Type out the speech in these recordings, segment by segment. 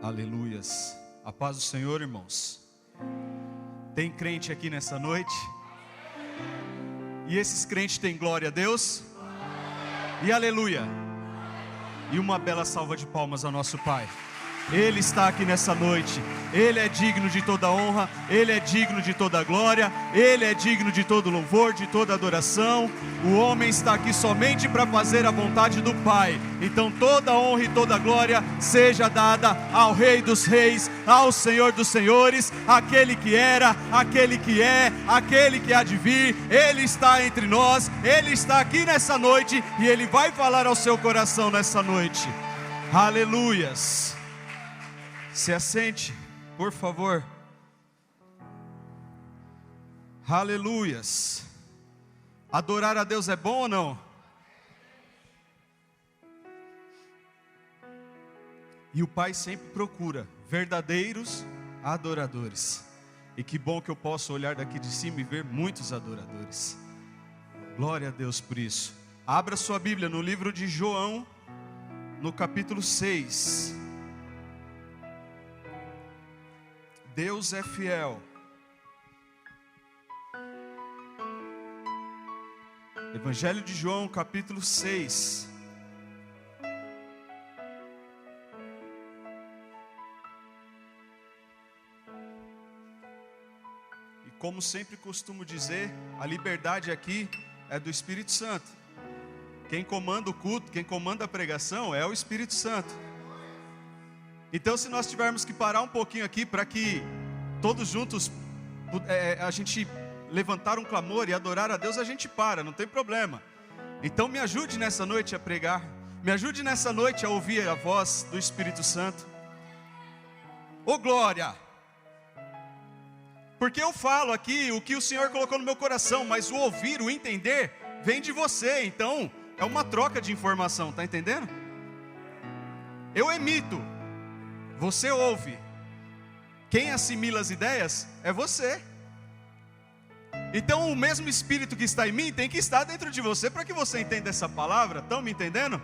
Aleluias. A paz do Senhor, irmãos. Tem crente aqui nessa noite? E esses crentes têm glória a Deus? E aleluia. E uma bela salva de palmas ao nosso Pai. Ele está aqui nessa noite. Ele é digno de toda honra. Ele é digno de toda glória. Ele é digno de todo louvor, de toda adoração. O homem está aqui somente para fazer a vontade do Pai. Então toda honra e toda glória seja dada ao Rei dos Reis, ao Senhor dos Senhores, aquele que era, aquele que é, aquele que há de vir. Ele está entre nós. Ele está aqui nessa noite e Ele vai falar ao seu coração nessa noite. Aleluias. Se assente, por favor. Aleluias. Adorar a Deus é bom ou não? E o Pai sempre procura verdadeiros adoradores. E que bom que eu posso olhar daqui de cima e ver muitos adoradores. Glória a Deus por isso. Abra sua Bíblia no livro de João, no capítulo 6. Deus é fiel. Evangelho de João, capítulo 6. E como sempre costumo dizer, a liberdade aqui é do Espírito Santo. Quem comanda o culto, quem comanda a pregação é o Espírito Santo. Então, se nós tivermos que parar um pouquinho aqui para que todos juntos a gente levantar um clamor e adorar a Deus, a gente para, não tem problema. Então me ajude nessa noite a pregar, me ajude nessa noite a ouvir a voz do Espírito Santo. Ô glória! Porque eu falo aqui o que o Senhor colocou no meu coração, mas o ouvir, o entender, vem de você. Então, é uma troca de informação, tá entendendo? Eu emito, você ouve. Quem assimila as ideias é você. Então o mesmo Espírito que está em mim tem que estar dentro de você para que você entenda essa palavra. Estão me entendendo?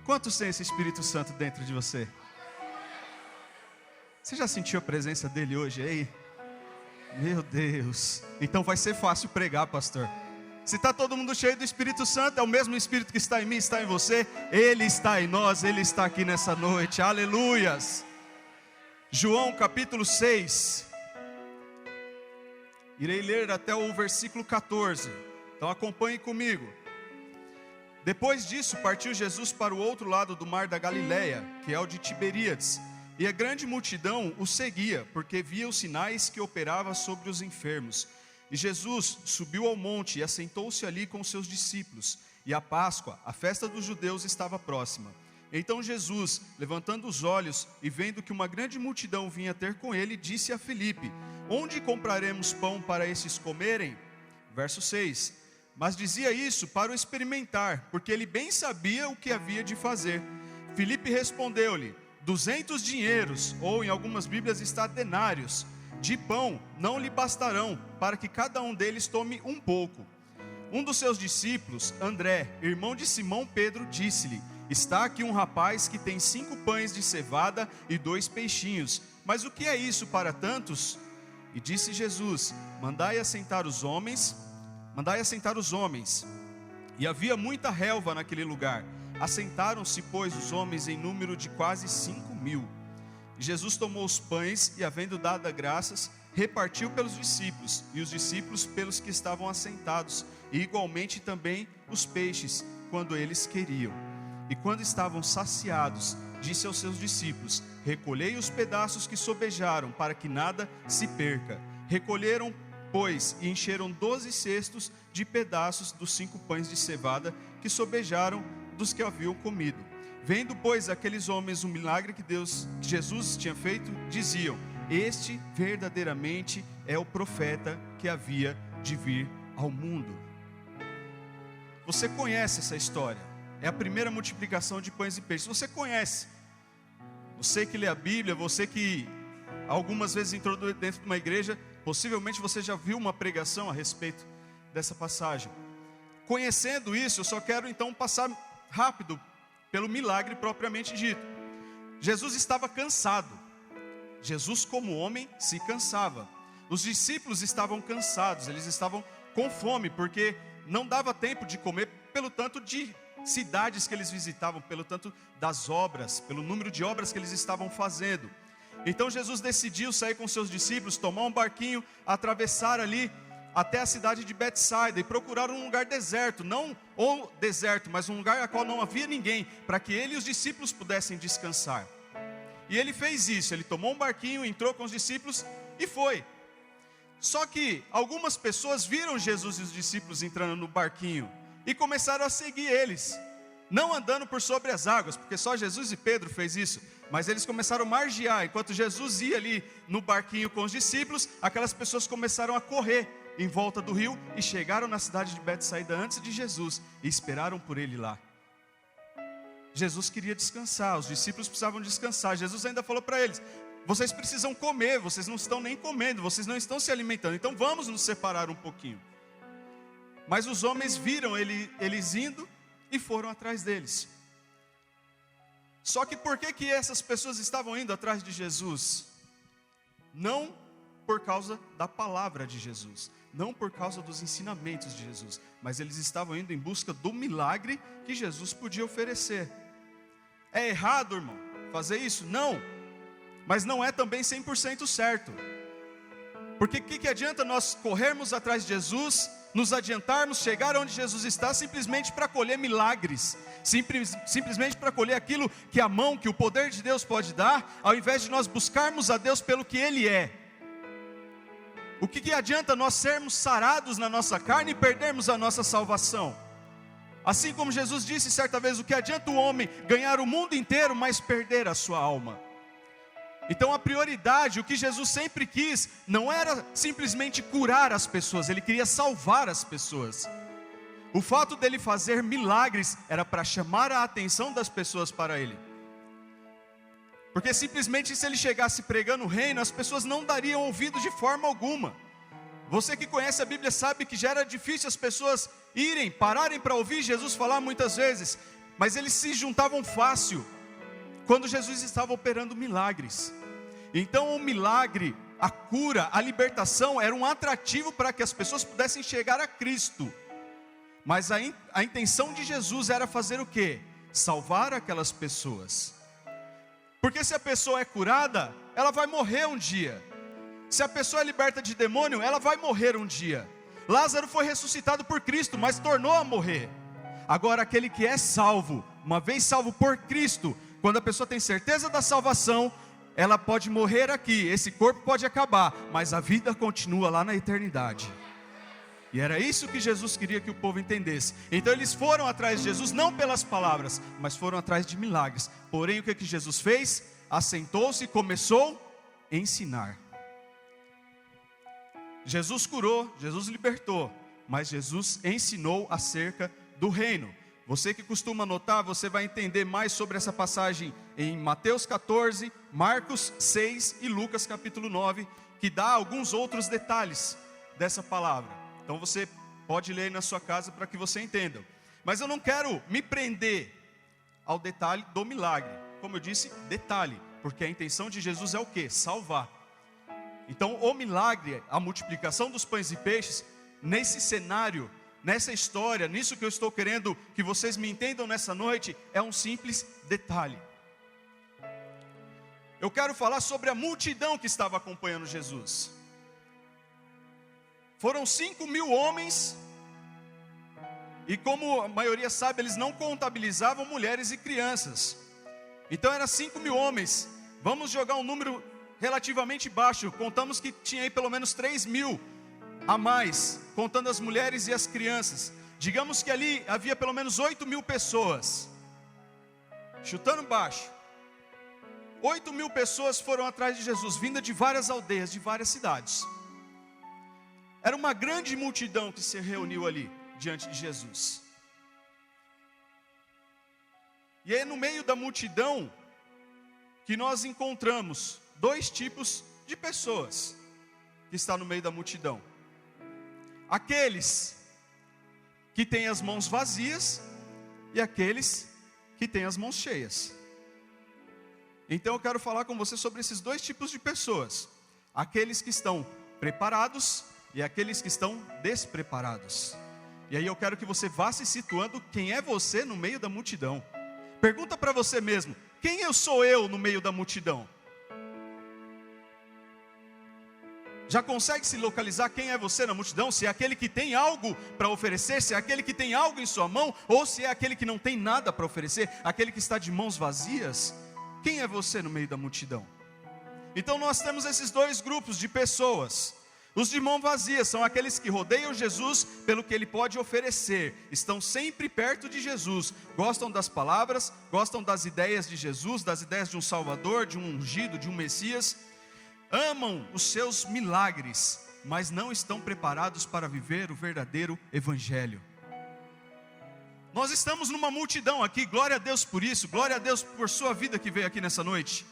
Quantos tem esse Espírito Santo dentro de você? Você já sentiu a presença dele hoje aí? Meu Deus. Então vai ser fácil pregar, pastor. Se está todo mundo cheio do Espírito Santo, é o mesmo Espírito que está em mim, está em você. Ele está em nós, Ele está aqui nessa noite. Aleluias. João capítulo 6. Irei ler até o versículo 14. Então acompanhe comigo. Depois disso partiu Jesus para o outro lado do mar da Galileia, que é o de Tiberíades. E a grande multidão o seguia, porque via os sinais que operava sobre os enfermos. E Jesus subiu ao monte e assentou-se ali com os seus discípulos. E a Páscoa, a festa dos judeus, estava próxima. Então Jesus, levantando os olhos e vendo que uma grande multidão vinha ter com ele, disse a Filipe: onde compraremos pão para esses comerem? Verso 6. Mas dizia isso para o experimentar, porque ele bem sabia o que havia de fazer. Filipe respondeu-lhe: 200 dinheiros, ou em algumas Bíblias está denários, de pão não lhe bastarão, para que cada um deles tome um pouco. Um dos seus discípulos, André, irmão de Simão Pedro, disse-lhe: está aqui um rapaz que tem 5 pães de cevada e 2 peixinhos, mas o que é isso para tantos? E disse Jesus: mandai assentar os homens. E havia muita relva naquele lugar. Assentaram-se, pois, os homens em número de quase 5.000. E Jesus tomou os pães e, havendo dado graças, repartiu pelos discípulos, e os discípulos pelos que estavam assentados, e igualmente também os peixes, quando eles queriam. E quando estavam saciados, disse aos seus discípulos: recolhei os pedaços que sobejaram, para que nada se perca. Recolheram, pois, e encheram 12 cestos de pedaços dos 5 pães de cevada que sobejaram dos que haviam comido. Vendo, pois, aqueles homens o milagre que Jesus tinha feito, diziam: este verdadeiramente é o profeta que havia de vir ao mundo. Você conhece essa história? É a primeira multiplicação de pães e peixes. Você conhece? Você que lê a Bíblia, você que algumas vezes entrou dentro de uma igreja, possivelmente você já viu uma pregação a respeito dessa passagem. Conhecendo isso, eu só quero então passar rápido pelo milagre propriamente dito. Jesus estava cansado. Jesus, como homem, se cansava. Os discípulos estavam cansados, eles estavam com fome, porque não dava tempo de comer, pelo tanto de cidades que eles visitavam, pelo tanto das obras, pelo número de obras que eles estavam fazendo. Então Jesus decidiu sair com seus discípulos, tomar um barquinho, atravessar ali até a cidade de Betsaida e procurar um lugar deserto, não ou deserto, mas um lugar a qual não havia ninguém, para que ele e os discípulos pudessem descansar. E ele fez isso, ele tomou um barquinho, entrou com os discípulos e foi. Só que algumas pessoas viram Jesus e os discípulos entrando no barquinho e começaram a seguir eles, não andando por sobre as águas, porque só Jesus e Pedro fez isso, mas eles começaram a margear. Enquanto Jesus ia ali no barquinho com os discípulos, aquelas pessoas começaram a correr em volta do rio e chegaram na cidade de Betsaida antes de Jesus e esperaram por ele lá. Jesus queria descansar, os discípulos precisavam descansar. Jesus ainda falou para eles: vocês precisam comer, vocês não estão nem comendo, vocês não estão se alimentando, então vamos nos separar um pouquinho. Mas os homens viram eles indo e foram atrás deles. Só que por que essas pessoas estavam indo atrás de Jesus? Não por causa da palavra de Jesus, não por causa dos ensinamentos de Jesus, mas eles estavam indo em busca do milagre que Jesus podia oferecer. É errado, irmão, fazer isso? Não, mas não é também 100% certo. Porque o que adianta nós corrermos atrás de Jesus, nos adiantarmos, chegar onde Jesus está, simplesmente para colher milagres, simplesmente para colher aquilo que a mão, que o poder de Deus pode dar, ao invés de nós buscarmos a Deus pelo que Ele é. O que adianta nós sermos sarados na nossa carne e perdermos a nossa salvação? Assim como Jesus disse certa vez: o que adianta o homem ganhar o mundo inteiro, mas perder a sua alma? Então a prioridade, o que Jesus sempre quis, não era simplesmente curar as pessoas, Ele queria salvar as pessoas. O fato dele fazer milagres era para chamar a atenção das pessoas para Ele. Porque simplesmente se Ele chegasse pregando o reino, as pessoas não dariam ouvido de forma alguma. Você que conhece a Bíblia sabe que já era difícil as pessoas pararem para ouvir Jesus falar muitas vezes, mas eles se juntavam fácil quando Jesus estava operando milagres. Então o milagre, a cura, a libertação era um atrativo para que as pessoas pudessem chegar a Cristo. Mas a intenção de Jesus era fazer o quê? Salvar aquelas pessoas. Porque se a pessoa é curada, ela vai morrer um dia. Se a pessoa é liberta de demônio, ela vai morrer um dia. Lázaro foi ressuscitado por Cristo, mas tornou a morrer. Agora aquele que é salvo, uma vez salvo por Cristo, quando a pessoa tem certeza da salvação, ela pode morrer aqui, esse corpo pode acabar, mas a vida continua lá na eternidade. E era isso que Jesus queria que o povo entendesse. Então eles foram atrás de Jesus, não pelas palavras, mas foram atrás de milagres. Porém o que Jesus fez? Assentou-se e começou a ensinar. Jesus curou, Jesus libertou, mas Jesus ensinou acerca do reino. Você que costuma anotar, você vai entender mais sobre essa passagem em Mateus 14, Marcos 6 e Lucas capítulo 9, que dá alguns outros detalhes dessa palavra. Então você pode ler aí na sua casa para que você entenda. Mas eu não quero me prender ao detalhe do milagre. Como eu disse, detalhe, porque a intenção de Jesus é o quê? Salvar. Então o milagre, a multiplicação dos pães e peixes, nesse cenário, nessa história, nisso que eu estou querendo que vocês me entendam nessa noite, é um simples detalhe. Eu quero falar sobre a multidão que estava acompanhando Jesus. Foram 5.000 homens, e como a maioria sabe, eles não contabilizavam mulheres e crianças. Então eram 5.000 homens. Vamos jogar um número relativamente baixo, contamos que tinha aí pelo menos 3.000 a mais, contando as mulheres e as crianças. Digamos que ali havia pelo menos 8.000 pessoas, chutando baixo. 8.000 pessoas foram atrás de Jesus, vinda de várias aldeias, de várias cidades. Era uma grande multidão que se reuniu ali, diante de Jesus. E é no meio da multidão que nós encontramos dois tipos de pessoas que estão no meio da multidão. Aqueles que têm as mãos vazias e aqueles que têm as mãos cheias. Então eu quero falar com você sobre esses dois tipos de pessoas: aqueles que estão preparados e aqueles que estão despreparados. E aí eu quero que você vá se situando quem é você no meio da multidão. Pergunta para você mesmo: quem eu sou eu no meio da multidão? Já consegue se localizar quem é você na multidão? Se é aquele que tem algo para oferecer, se é aquele que tem algo em sua mão, ou se é aquele que não tem nada para oferecer, aquele que está de mãos vazias? Quem é você no meio da multidão? Então nós temos esses dois grupos de pessoas. Os de mão vazia são aqueles que rodeiam Jesus pelo que Ele pode oferecer, estão sempre perto de Jesus, gostam das palavras, gostam das ideias de Jesus, das ideias de um Salvador, de um ungido, de um Messias, amam os seus milagres, mas não estão preparados para viver o verdadeiro Evangelho. Nós estamos numa multidão aqui, glória a Deus por isso, glória a Deus por sua vida que veio aqui nessa noite.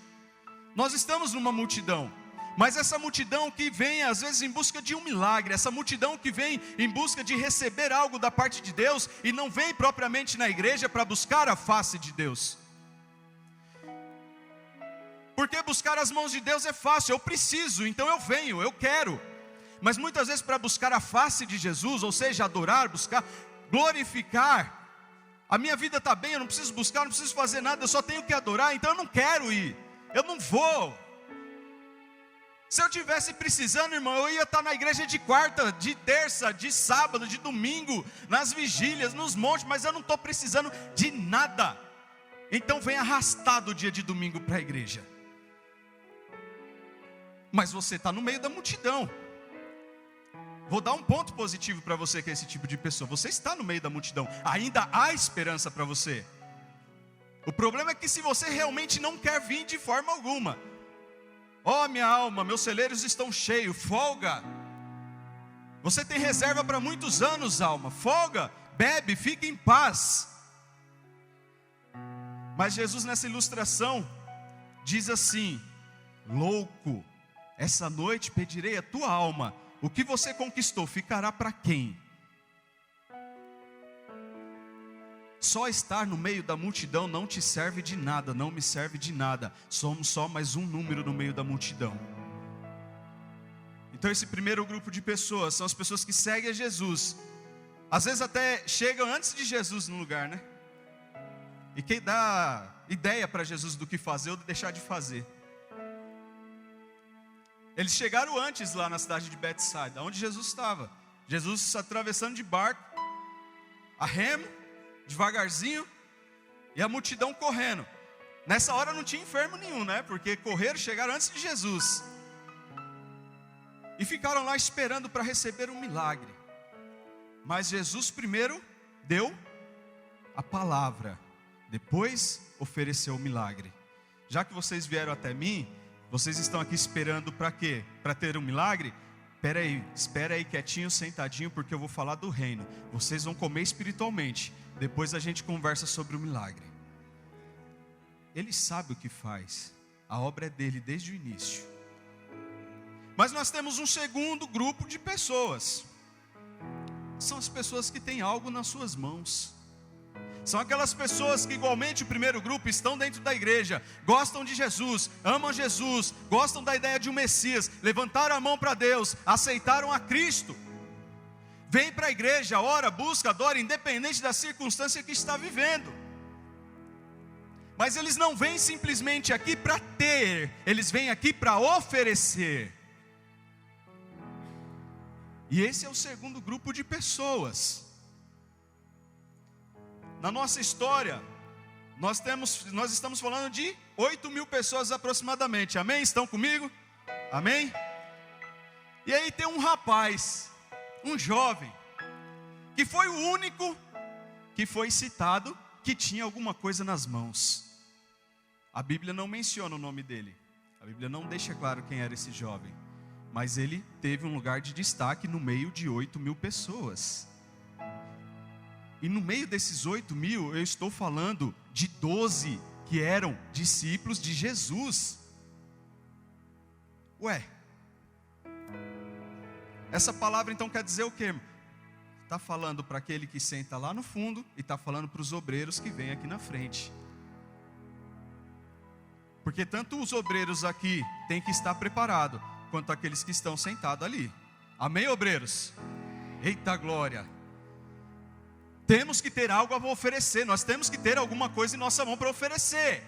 Nós estamos numa multidão, mas essa multidão que vem às vezes em busca de um milagre, essa multidão que vem em busca de receber algo da parte de Deus, e não vem propriamente na igreja para buscar a face de Deus. Porque buscar as mãos de Deus é fácil, eu preciso, então eu venho, eu quero. Mas muitas vezes para buscar a face de Jesus, ou seja, adorar, buscar, glorificar, a minha vida está bem, eu não preciso buscar, não preciso fazer nada, eu só tenho que adorar, então eu não quero ir, eu não vou. Se eu tivesse precisando, irmão, eu ia estar na igreja de quarta, de terça, de sábado, de domingo, nas vigílias, nos montes, mas eu não estou precisando de nada. Então vem arrastado o dia de domingo para a igreja. Mas você está no meio da multidão. Vou dar um ponto positivo para você que é esse tipo de pessoa. Você está no meio da multidão, ainda há esperança para você. O problema é que se você realmente não quer vir de forma alguma, ó minha alma, meus celeiros estão cheios, folga. Você tem reserva para muitos anos, alma, folga, bebe, fique em paz. Mas Jesus nessa ilustração diz assim: louco, essa noite pedirei a tua alma, o que você conquistou ficará para quem? Só estar no meio da multidão não te serve de nada, não me serve de nada. Somos só mais um número no meio da multidão. Então esse primeiro grupo de pessoas são as pessoas que seguem a Jesus. Às vezes até chegam antes de Jesus no lugar, né? E quem dá ideia para Jesus do que fazer ou deixar de fazer. Eles chegaram antes lá na cidade de Betsaida, onde Jesus estava. Jesus atravessando de barco, a remo, devagarzinho, e a multidão correndo. Nessa hora não tinha enfermo nenhum, né? Porque correram, chegaram antes de Jesus. E ficaram lá esperando para receber um milagre. Mas Jesus primeiro deu a palavra, depois ofereceu o milagre. Já que vocês vieram até mim, vocês estão aqui esperando para quê? Para ter um milagre? Espera aí quietinho, sentadinho, porque eu vou falar do reino. Vocês vão comer espiritualmente, depois a gente conversa sobre o milagre. Ele sabe o que faz, a obra é dele desde o início. Mas nós temos um segundo grupo de pessoas. São as pessoas que têm algo nas suas mãos. São aquelas pessoas que, igualmente o primeiro grupo, estão dentro da igreja, gostam de Jesus, amam Jesus, gostam da ideia de um Messias, levantaram a mão para Deus, aceitaram a Cristo. Vem para a igreja, ora, busca, adora, independente da circunstância que está vivendo. Mas eles não vêm simplesmente aqui para ter, eles vêm aqui para oferecer. E esse é o segundo grupo de pessoas. Na nossa história, nós estamos falando de 8.000 pessoas aproximadamente, amém? Estão comigo? Amém? E aí tem um rapaz, um jovem, que foi o único que foi citado que tinha alguma coisa nas mãos. A Bíblia não menciona o nome dele, a Bíblia não deixa claro quem era esse jovem, mas ele teve um lugar de destaque no meio de 8.000 pessoas. E no meio desses 8.000, eu estou falando de 12 que eram discípulos de Jesus. Ué, essa palavra então quer dizer o quê? Está falando para aquele que senta lá no fundo e está falando para os obreiros que vêm aqui na frente. Porque tanto os obreiros aqui têm que estar preparados, quanto aqueles que estão sentados ali. Amém, obreiros? Eita glória! Temos que ter algo a oferecer, nós temos que ter alguma coisa em nossa mão para oferecer.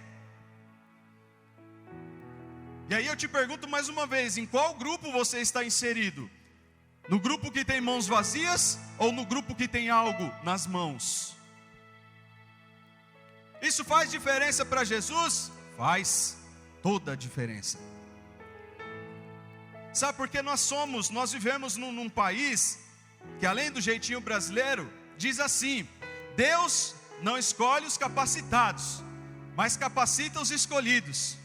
E aí eu te pergunto mais uma vez, em qual grupo você está inserido? No grupo que tem mãos vazias ou no grupo que tem algo nas mãos? Isso faz diferença para Jesus? Faz toda a diferença. Sabe por que nós vivemos num país que, além do jeitinho brasileiro, diz assim: Deus não escolhe os capacitados, mas capacita os escolhidos.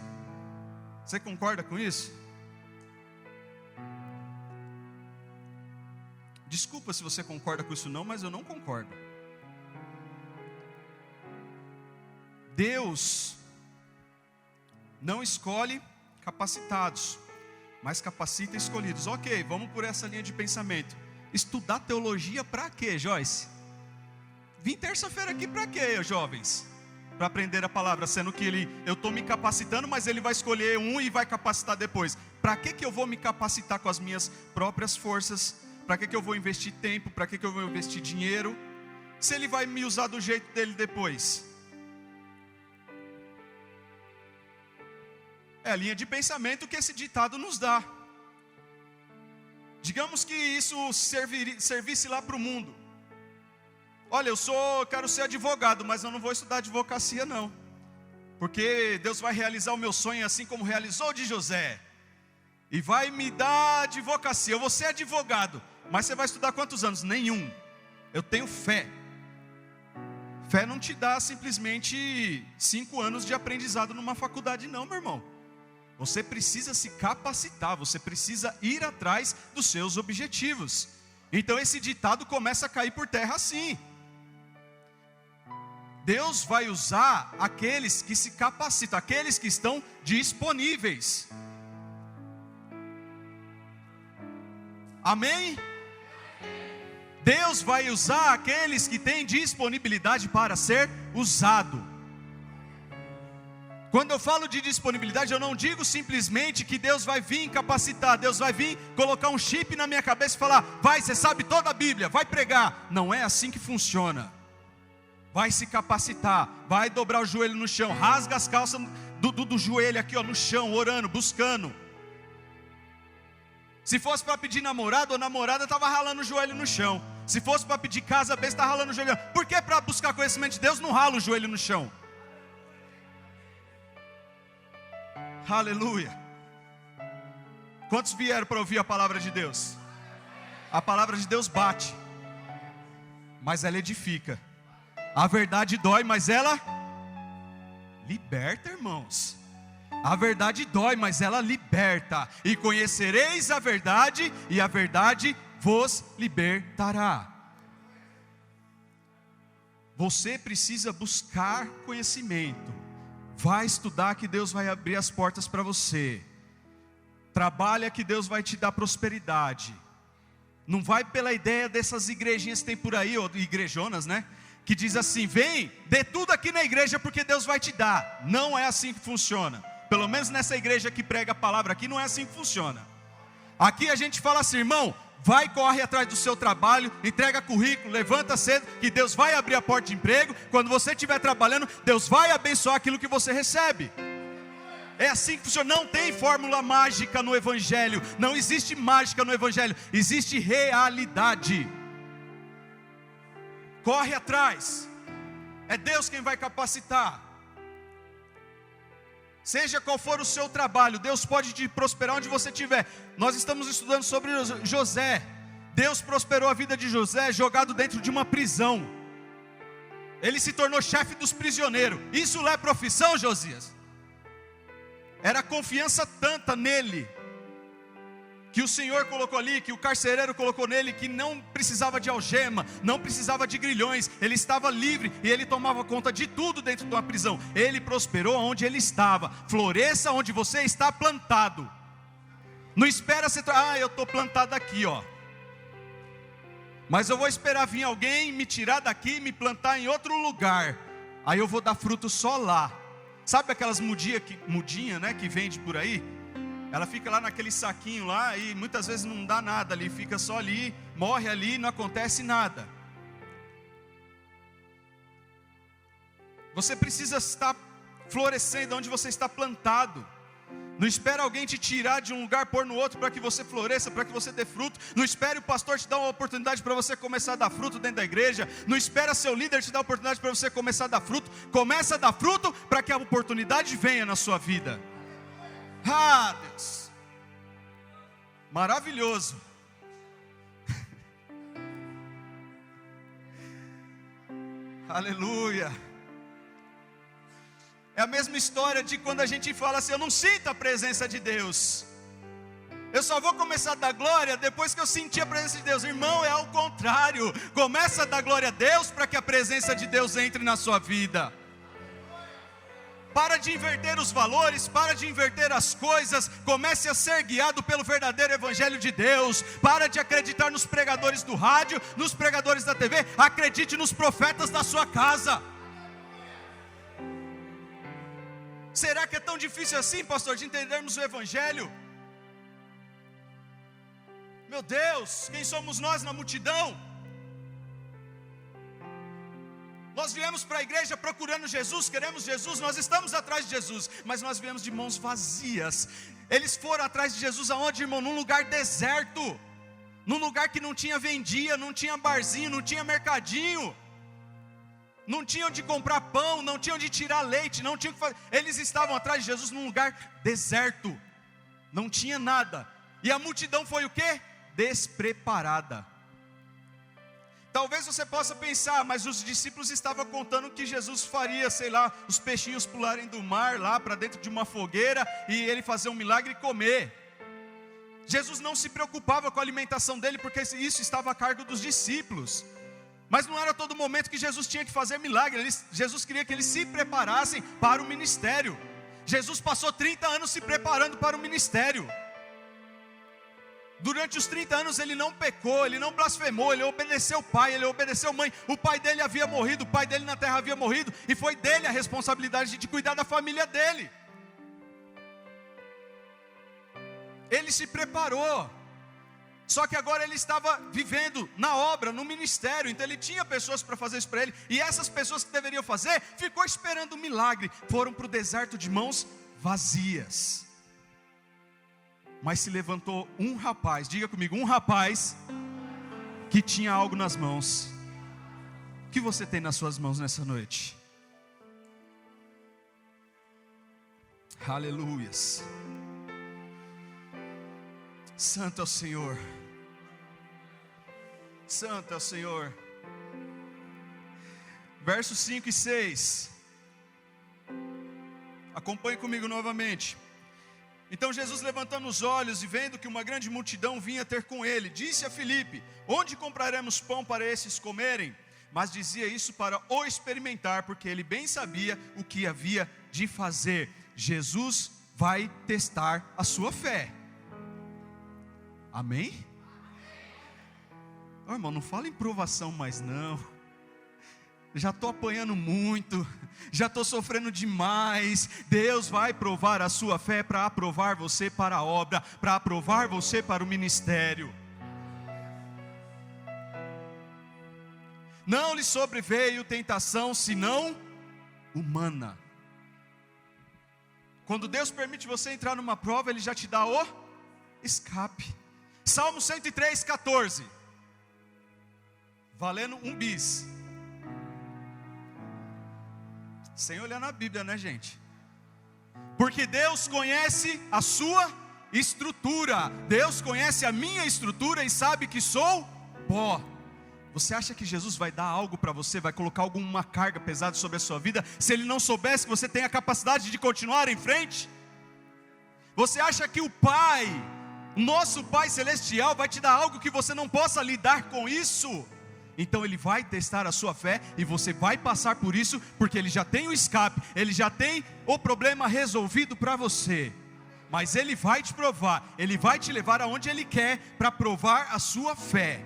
Você concorda com isso? Desculpa se você concorda com isso não, mas eu não concordo. Deus não escolhe capacitados, mas capacita escolhidos. Ok, vamos por essa linha de pensamento. Estudar teologia para quê, Joyce? Vim terça-feira aqui para quê, jovens? Para aprender a palavra, sendo que eu estou me capacitando, mas ele vai escolher um e vai capacitar depois. Para que eu vou me capacitar com as minhas próprias forças? Para que eu vou investir tempo? Para que eu vou investir dinheiro? Se ele vai me usar do jeito dele depois? É a linha de pensamento que esse ditado nos dá. Digamos que isso servisse lá para o mundo. Olha, eu quero ser advogado, mas eu não vou estudar advocacia não. Porque Deus vai realizar o meu sonho assim como realizou o de José. E vai me dar advocacia. Eu vou ser advogado, mas você vai estudar quantos anos? Nenhum. Eu tenho fé. Fé não te dá simplesmente 5 anos de aprendizado numa faculdade não, meu irmão. Você precisa se capacitar, você precisa ir atrás dos seus objetivos. Então esse ditado começa a cair por terra assim. Deus vai usar aqueles que se capacitam, aqueles que estão disponíveis. Amém? Deus vai usar aqueles que têm disponibilidade para ser usado. Quando eu falo de disponibilidade, eu não digo simplesmente que Deus vai vir capacitar, Deus vai vir colocar um chip na minha cabeça e falar: vai, você sabe toda a Bíblia, vai pregar. Não é assim que funciona. Vai se capacitar, vai dobrar o joelho no chão, rasga as calças do joelho aqui ó, no chão, orando, buscando. Se fosse para pedir namorado ou namorada, estava ralando o joelho no chão. Se fosse para pedir casa, besta, está ralando o joelho. Por que para buscar conhecimento de Deus não rala o joelho no chão? Aleluia. Quantos vieram para ouvir a palavra de Deus? A palavra de Deus bate, mas ela edifica. A verdade dói, mas ela liberta, irmãos. A verdade dói, mas ela liberta. E conhecereis a verdade, e a verdade vos libertará. Você precisa buscar conhecimento. Vai estudar que Deus vai abrir as portas para você. Trabalha que Deus vai te dar prosperidade. Não vai pela ideia dessas igrejinhas que tem por aí, ou igrejonas, né? Que diz assim: vem, dê tudo aqui na igreja porque Deus vai te dar. Não é assim que funciona. Pelo menos nessa igreja que prega a palavra aqui, não é assim que funciona. Aqui a gente fala assim: irmão, vai, corre atrás do seu trabalho, entrega currículo, levanta cedo, que Deus vai abrir a porta de emprego. Quando você estiver trabalhando, Deus vai abençoar aquilo que você recebe. É assim que funciona. Não tem fórmula mágica no Evangelho. Não existe mágica no Evangelho. Existe realidade. Corre atrás. É Deus quem vai capacitar. Seja qual for o seu trabalho, Deus pode te prosperar onde você estiver. Nós estamos estudando sobre José. Deus prosperou a vida de José jogado dentro de uma prisão. Ele se tornou chefe dos prisioneiros. Isso não é profissão, Josias? Era confiança tanta nele, que o Senhor colocou ali, que o carcereiro colocou nele, que não precisava de algema, não precisava de grilhões, ele estava livre e ele tomava conta de tudo dentro de uma prisão. Ele prosperou onde ele estava. Floresça onde você está plantado. Não espera você, eu estou plantado aqui, ó. Mas eu vou esperar vir alguém me tirar daqui e me plantar em outro lugar. Aí eu vou dar fruto só lá. Sabe aquelas mudinha, né, que vende por aí? Ela fica lá naquele saquinho lá e muitas vezes não dá nada ali, fica só ali, morre ali, não acontece nada. Você precisa estar florescendo onde você está plantado. Não espere alguém te tirar de um lugar, pôr no outro para que você floresça, para que você dê fruto. Não espere o pastor te dar uma oportunidade para você começar a dar fruto dentro da igreja. Não espere seu líder te dar a oportunidade para você começar a dar fruto. Começa a dar fruto para que a oportunidade venha na sua vida. Ah, Deus, maravilhoso. Aleluia. É a mesma história de quando a gente fala assim: eu não sinto a presença de Deus, eu só vou começar a dar glória depois que eu sentir a presença de Deus. Irmão, é ao contrário. Começa a dar glória a Deus para que a presença de Deus entre na sua vida. Para de inverter os valores, para de inverter as coisas. Comece a ser guiado pelo verdadeiro evangelho de Deus. Para de acreditar nos pregadores do rádio, nos pregadores da TV. Acredite nos profetas da sua casa. Será que é tão difícil assim, pastor, de entendermos o evangelho? Meu Deus, quem somos nós na multidão? Nós viemos para a igreja procurando Jesus, queremos Jesus, nós estamos atrás de Jesus, mas nós viemos de mãos vazias. Eles foram atrás de Jesus aonde, irmão? Num lugar deserto, num lugar que não tinha vendia, não tinha barzinho, não tinha mercadinho, não tinha onde comprar pão, não tinha onde tirar leite, não tinha o que fazer. Eles estavam atrás de Jesus num lugar deserto, não tinha nada, e a multidão foi o quê? Despreparada. Talvez você possa pensar, mas os discípulos estavam contando que Jesus faria, sei lá, os peixinhos pularem do mar lá para dentro de uma fogueira e ele fazer um milagre e comer. Jesus não se preocupava com a alimentação dele, porque isso estava a cargo dos discípulos. Mas não era todo momento que Jesus tinha que fazer milagre. Jesus queria que eles se preparassem para o ministério. Jesus passou 30 anos se preparando para o ministério. Durante os 30 anos ele não pecou, ele não blasfemou, ele obedeceu o pai, ele obedeceu a mãe. O pai dele havia morrido, o pai dele na terra havia morrido, e foi dele a responsabilidade de cuidar da família dele. Ele se preparou, só que agora ele estava vivendo na obra, no ministério, então ele tinha pessoas para fazer isso para ele, e essas pessoas que deveriam fazer, ficou esperando um milagre, foram para o deserto de mãos vazias. Mas se levantou um rapaz, diga comigo, um rapaz que tinha algo nas mãos. O que você tem nas suas mãos nessa noite? Aleluias. Santo é o Senhor. Santo é o Senhor. Versos 5 e 6. Acompanhe comigo novamente. Então Jesus, levantando os olhos e vendo que uma grande multidão vinha ter com ele, disse a Filipe: onde compraremos pão para esses comerem? Mas dizia isso para o experimentar, porque ele bem sabia o que havia de fazer. Jesus vai testar a sua fé. Amém? Oh, irmão, não fala em provação mais não. Já estou apanhando muito, já estou sofrendo demais. Deus vai provar a sua fé para aprovar você para a obra, para aprovar você para o ministério. Não lhe sobreveio tentação senão humana. Quando Deus permite você entrar numa prova, Ele já te dá o escape. Salmo 103, 14. Valendo um bis. Sem olhar na Bíblia, né, gente? Porque Deus conhece a sua estrutura. Deus conhece a minha estrutura e sabe que sou pó. Você acha que Jesus vai dar algo para você, vai colocar alguma carga pesada sobre a sua vida, se Ele não soubesse que você tem a capacidade de continuar em frente? Você acha que o Pai, nosso Pai Celestial, vai te dar algo que você não possa lidar com isso? Então Ele vai testar a sua fé e você vai passar por isso, porque Ele já tem o escape, Ele já tem o problema resolvido para você. Mas Ele vai te provar, Ele vai te levar aonde Ele quer para provar a sua fé.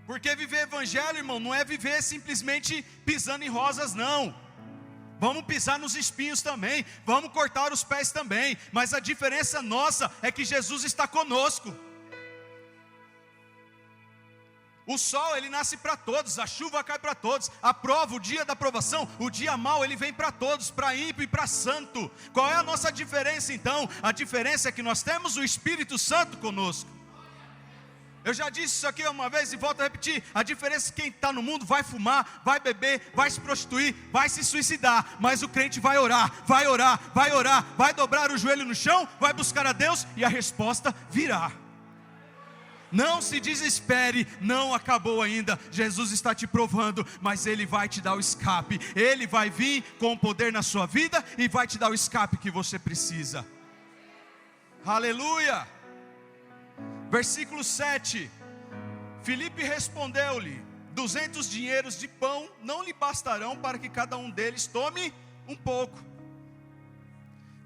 Porque viver evangelho, irmão, não é viver simplesmente pisando em rosas, não. vamos pisar nos espinhos também, vamos cortar os pés também, mas a diferença nossa é que Jesus está conosco. O sol, ele nasce para todos, a chuva cai para todos, a prova, o dia da provação, o dia mau, ele vem para todos, para ímpio e para santo. Qual é a nossa diferença então? A diferença é que nós temos o Espírito Santo conosco. Eu já disse isso aqui uma vez e volto a repetir, a diferença é que quem está no mundo vai fumar, vai beber, vai se prostituir, vai se suicidar, mas o crente vai orar, vai orar, vai orar, vai dobrar o joelho no chão, vai buscar a Deus e a resposta virá. Não se desespere, não acabou ainda, Jesus está te provando, mas Ele vai te dar o escape, Ele vai vir com poder na sua vida e vai te dar o escape que você precisa. Aleluia! Versículo 7, Filipe respondeu-lhe, 200 dinheiros de pão não lhe bastarão para que cada um deles tome um pouco.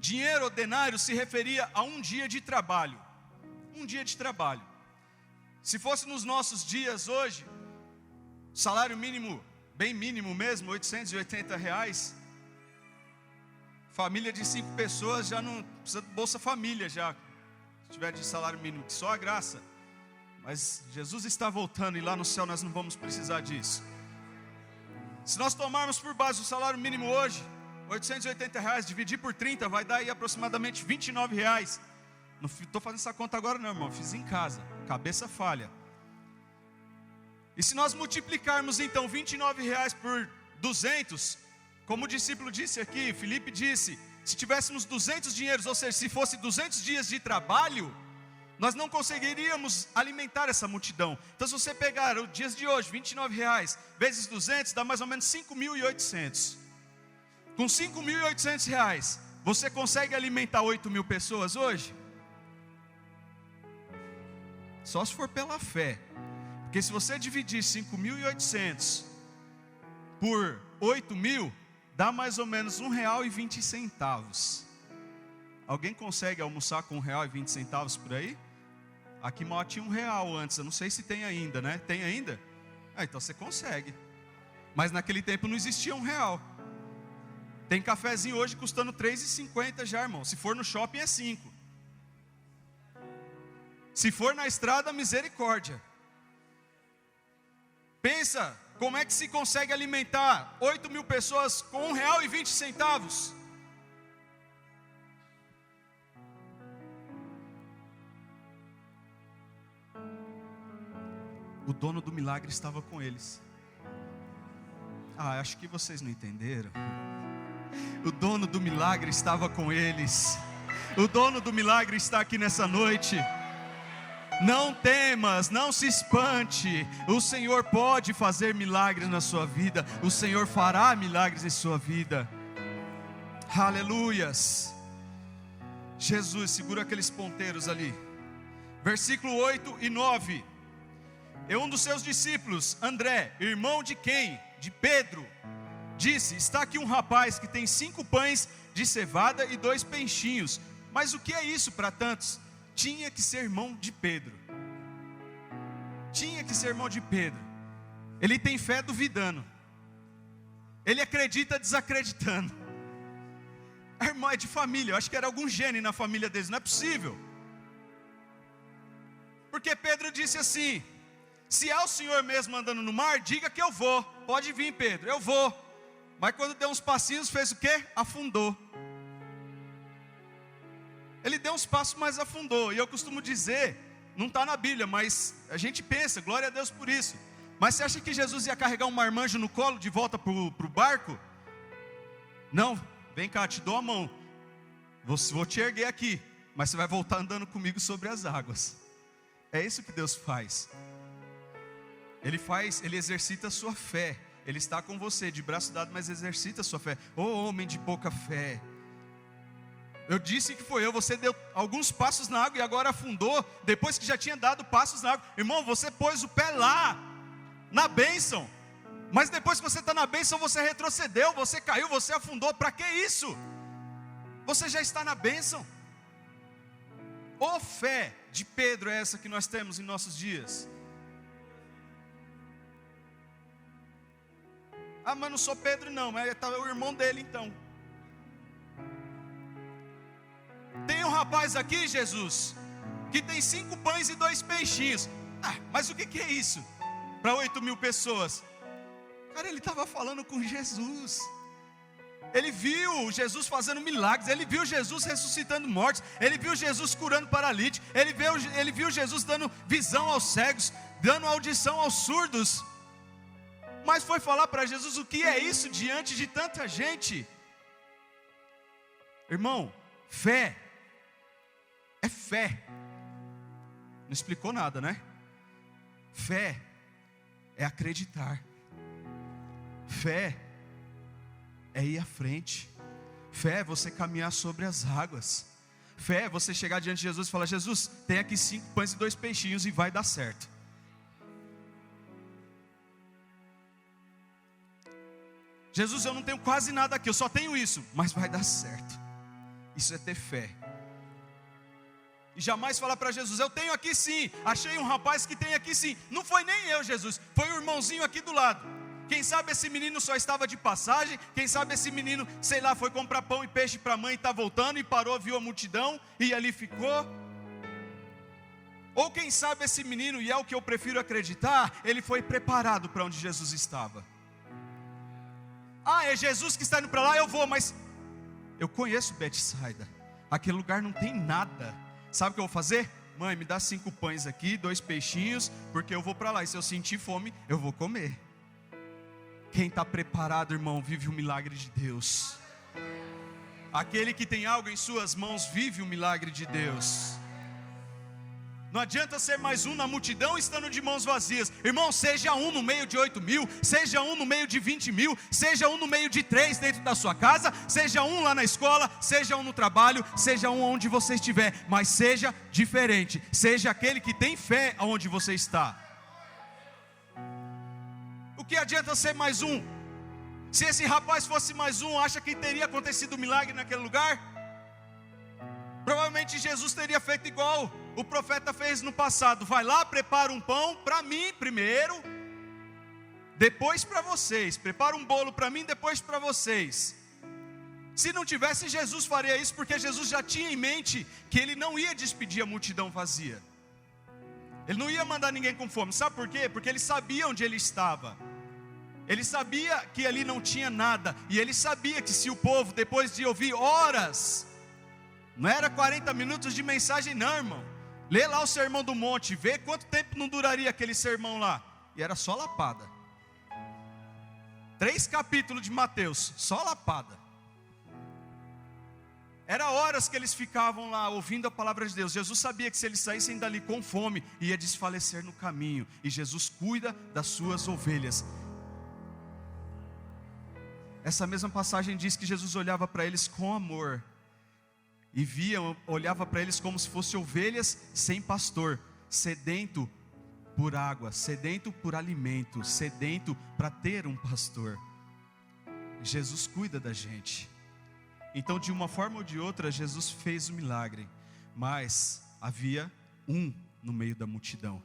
Dinheiro ou denário se referia a um dia de trabalho, um dia de trabalho. Se fosse nos nossos dias hoje, salário mínimo, bem mínimo mesmo, R$880, família de 5 pessoas já não precisa de Bolsa Família já, se tiver de salário mínimo, que só a graça. Mas Jesus está voltando e lá no céu nós não vamos precisar disso. Se nós tomarmos por base o salário mínimo hoje, R$880, dividir por 30, vai dar aí aproximadamente R$29. Não estou fazendo essa conta agora não, irmão, fiz em casa, cabeça falha. E se nós multiplicarmos então R$29 por 200, como o discípulo disse aqui, Filipe disse, se tivéssemos 200 dinheiros, ou seja, se fosse 200 dias de trabalho, nós não conseguiríamos alimentar essa multidão. Então se você pegar os dias de hoje, R$29, vezes 200, dá mais ou menos 5.800. Com R$5.800, você consegue alimentar 8.000 pessoas hoje? Só se for pela fé. Porque se você dividir 5.800 por 8.000, dá mais ou menos R$1,20. Alguém consegue almoçar com R$1,20 por aí? Aqui mal tinha R$1 antes, eu não sei se tem ainda, né? Tem ainda? Então você consegue. Mas naquele tempo não existia R$1. Tem cafezinho hoje custando R$3,50 já, irmão. Se for no shopping é 5. Se for na estrada, misericórdia. Pensa, como é que se consegue alimentar 8.000 pessoas com R$1,20? O dono do milagre estava com eles. Acho que vocês não entenderam. O dono do milagre estava com eles. O dono do milagre está aqui nessa noite. Não temas, não se espante. O Senhor pode fazer milagres na sua vida. O Senhor fará milagres em sua vida. Aleluias. Jesus, segura aqueles ponteiros ali. Versículo 8 e 9. E um dos seus discípulos, André, irmão de quem? De Pedro, disse, está aqui um rapaz que tem 5 pães de cevada e 2 peixinhos. Mas o que é isso para tantos? Tinha que ser irmão de Pedro. Tinha que ser irmão de Pedro. Ele tem fé duvidando. Ele acredita desacreditando. A irmã é de família. Eu acho que era algum gene na família deles. Não é possível. Porque Pedro disse assim, se é o Senhor mesmo andando no mar, diga que eu vou. Pode vir, Pedro, eu vou. Mas quando deu uns passinhos, fez o quê? Afundou. Ele deu uns passos, mas afundou. E eu costumo dizer, não está na Bíblia, mas a gente pensa, glória a Deus por isso. Mas você acha que Jesus ia carregar um marmanjo no colo de volta para o barco? Não, vem cá, te dou a mão. Vou te erguer aqui, mas você vai voltar andando comigo sobre as águas. É isso que Deus faz. Ele exercita a sua fé. Ele está com você, de braço dado, mas exercita a sua fé. Ô homem de pouca fé. Eu disse que foi eu, você deu alguns passos na água e agora afundou, depois que já tinha dado passos na água. Irmão, você pôs o pé lá, na bênção. Mas depois que você está na bênção, você retrocedeu, você caiu, você afundou. Para que isso? Você já está na bênção. Ô fé de Pedro é essa que nós temos em nossos dias. Ah, mas não sou Pedro não, mas é o irmão dele então. Tem um rapaz aqui, Jesus, que tem 5 pães e 2 peixinhos. Ah, mas o que é isso? Para 8.000 pessoas. Cara, ele estava falando com Jesus. Ele viu Jesus fazendo milagres, ele viu Jesus ressuscitando mortos, ele viu Jesus curando paralíticos, ele viu Jesus dando visão aos cegos, dando audição aos surdos. Mas foi falar para Jesus: o que é isso diante de tanta gente? Irmão, fé é fé. Não explicou nada, né? Fé é acreditar. Fé é ir à frente. Fé é você caminhar sobre as águas. Fé é você chegar diante de Jesus e falar: Jesus, tem aqui 5 pães e 2 peixinhos e vai dar certo. Jesus, eu não tenho quase nada aqui, eu só tenho isso, mas vai dar certo. Isso é ter fé. E jamais falar para Jesus: eu tenho aqui sim, achei um rapaz que tem aqui sim. Não foi nem eu, Jesus, foi o irmãozinho aqui do lado. Quem sabe esse menino só estava de passagem. Quem sabe esse menino, sei lá, foi comprar pão e peixe para a mãe e está voltando, e parou, viu a multidão e ali ficou. Ou quem sabe esse menino, e é o que eu prefiro acreditar, ele foi preparado para onde Jesus estava. Ah, é Jesus que está indo para lá, eu vou, mas eu conheço Betsaida, aquele lugar não tem nada. Sabe o que eu vou fazer? Mãe, me dá 5 pães aqui, 2 peixinhos, porque eu vou para lá, e se eu sentir fome, eu vou comer. Quem está preparado, irmão, vive o milagre de Deus. Aquele que tem algo em suas mãos vive o milagre de Deus. Não adianta ser mais um na multidão estando de mãos vazias. Irmão, seja um no meio de 8.000, seja um no meio de 20.000, seja um no meio de 3 dentro da sua casa, seja um lá na escola, seja um no trabalho, seja um onde você estiver, mas seja diferente, seja aquele que tem fé aonde você está. O que adianta ser mais um? Se esse rapaz fosse mais um, acha que teria acontecido um milagre naquele lugar? Provavelmente Jesus teria feito igual o profeta fez no passado: vai lá, prepara um pão para mim primeiro, depois para vocês. Prepara um bolo para mim, depois para vocês. Se não tivesse, Jesus faria isso, porque Jesus já tinha em mente que ele não ia despedir a multidão vazia. Ele não ia mandar ninguém com fome. Sabe por quê? Porque ele sabia onde ele estava. Ele sabia que ali não tinha nada. E ele sabia que se o povo, depois de ouvir horas, não era 40 minutos de mensagem não, irmão. Lê lá o Sermão do Monte, vê quanto tempo não duraria aquele sermão lá. E era só lapada. 3 capítulos de Mateus, só lapada. Era horas que eles ficavam lá ouvindo a palavra de Deus. Jesus sabia que se eles saíssem dali com fome, ia desfalecer no caminho. E Jesus cuida das suas ovelhas. Essa mesma passagem diz que Jesus olhava para eles com amor. E olhava para eles como se fossem ovelhas sem pastor, sedento por água, sedento por alimento, sedento para ter um pastor. Jesus cuida da gente. Então, de uma forma ou de outra, Jesus fez o milagre. Mas havia um no meio da multidão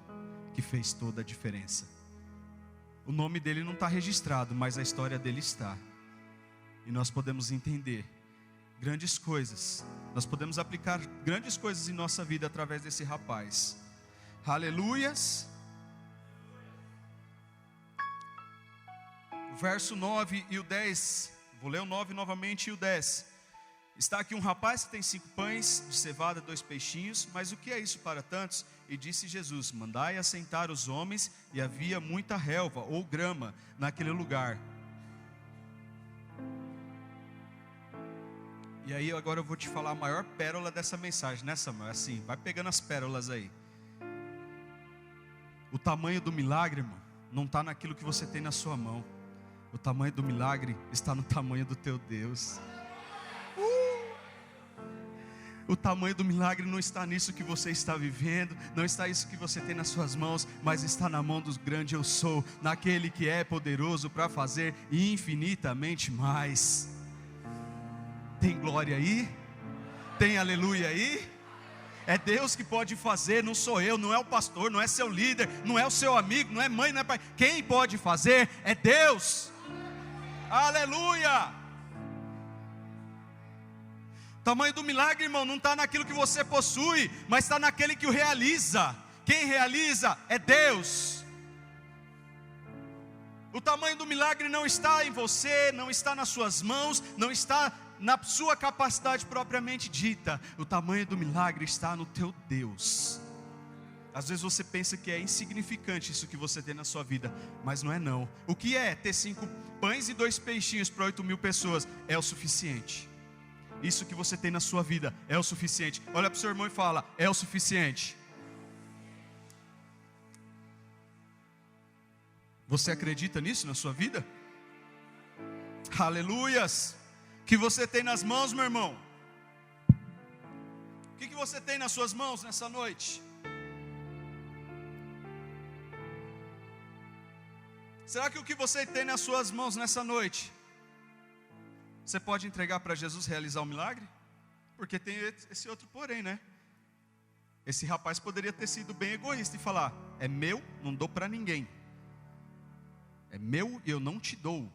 que fez toda a diferença. O nome dele não está registrado, mas a história dele está. E nós podemos entender grandes coisas. Nós podemos aplicar grandes coisas em nossa vida através desse rapaz. Aleluias. O verso 9 e o 10. Vou ler o 9 novamente e o 10. Está aqui um rapaz que tem 5 pães de cevada, 2 peixinhos. Mas o que é isso para tantos? E disse Jesus: mandai assentar os homens. E havia muita relva ou grama naquele lugar. E aí agora eu vou te falar a maior pérola dessa mensagem, né, Samuel? Assim, vai pegando as pérolas aí. O tamanho do milagre, irmão, não está naquilo que você tem na sua mão. O tamanho do milagre está no tamanho do teu Deus. O tamanho do milagre não está nisso que você está vivendo, não está isso que você tem nas suas mãos, mas está na mão do grande eu sou, naquele que é poderoso para fazer infinitamente mais. Tem glória aí? Tem aleluia aí? É Deus que pode fazer, não sou eu, não é o pastor, não é seu líder, não é o seu amigo, não é mãe, não é pai. Quem pode fazer é Deus. Aleluia! O tamanho do milagre, irmão, não está naquilo que você possui, mas está naquele que o realiza. Quem realiza é Deus. O tamanho do milagre não está em você, não está nas suas mãos, não está na sua capacidade propriamente dita. O tamanho do milagre está no teu Deus. Às vezes você pensa que é insignificante isso que você tem na sua vida, mas não é não. O que é ter 5 pães e 2 peixinhos para 8.000 pessoas? É o suficiente. Isso que você tem na sua vida é o suficiente. Olha para o seu irmão e fala: é o suficiente. Você acredita nisso na sua vida? Aleluias! Que você tem nas mãos, meu irmão? O que você tem nas suas mãos nessa noite? Será que o que você tem nas suas mãos nessa noite, você pode entregar para Jesus realizar o milagre? Porque tem esse outro porém, né? Esse rapaz poderia ter sido bem egoísta e falar: é meu, não dou para ninguém. É meu e eu não te dou.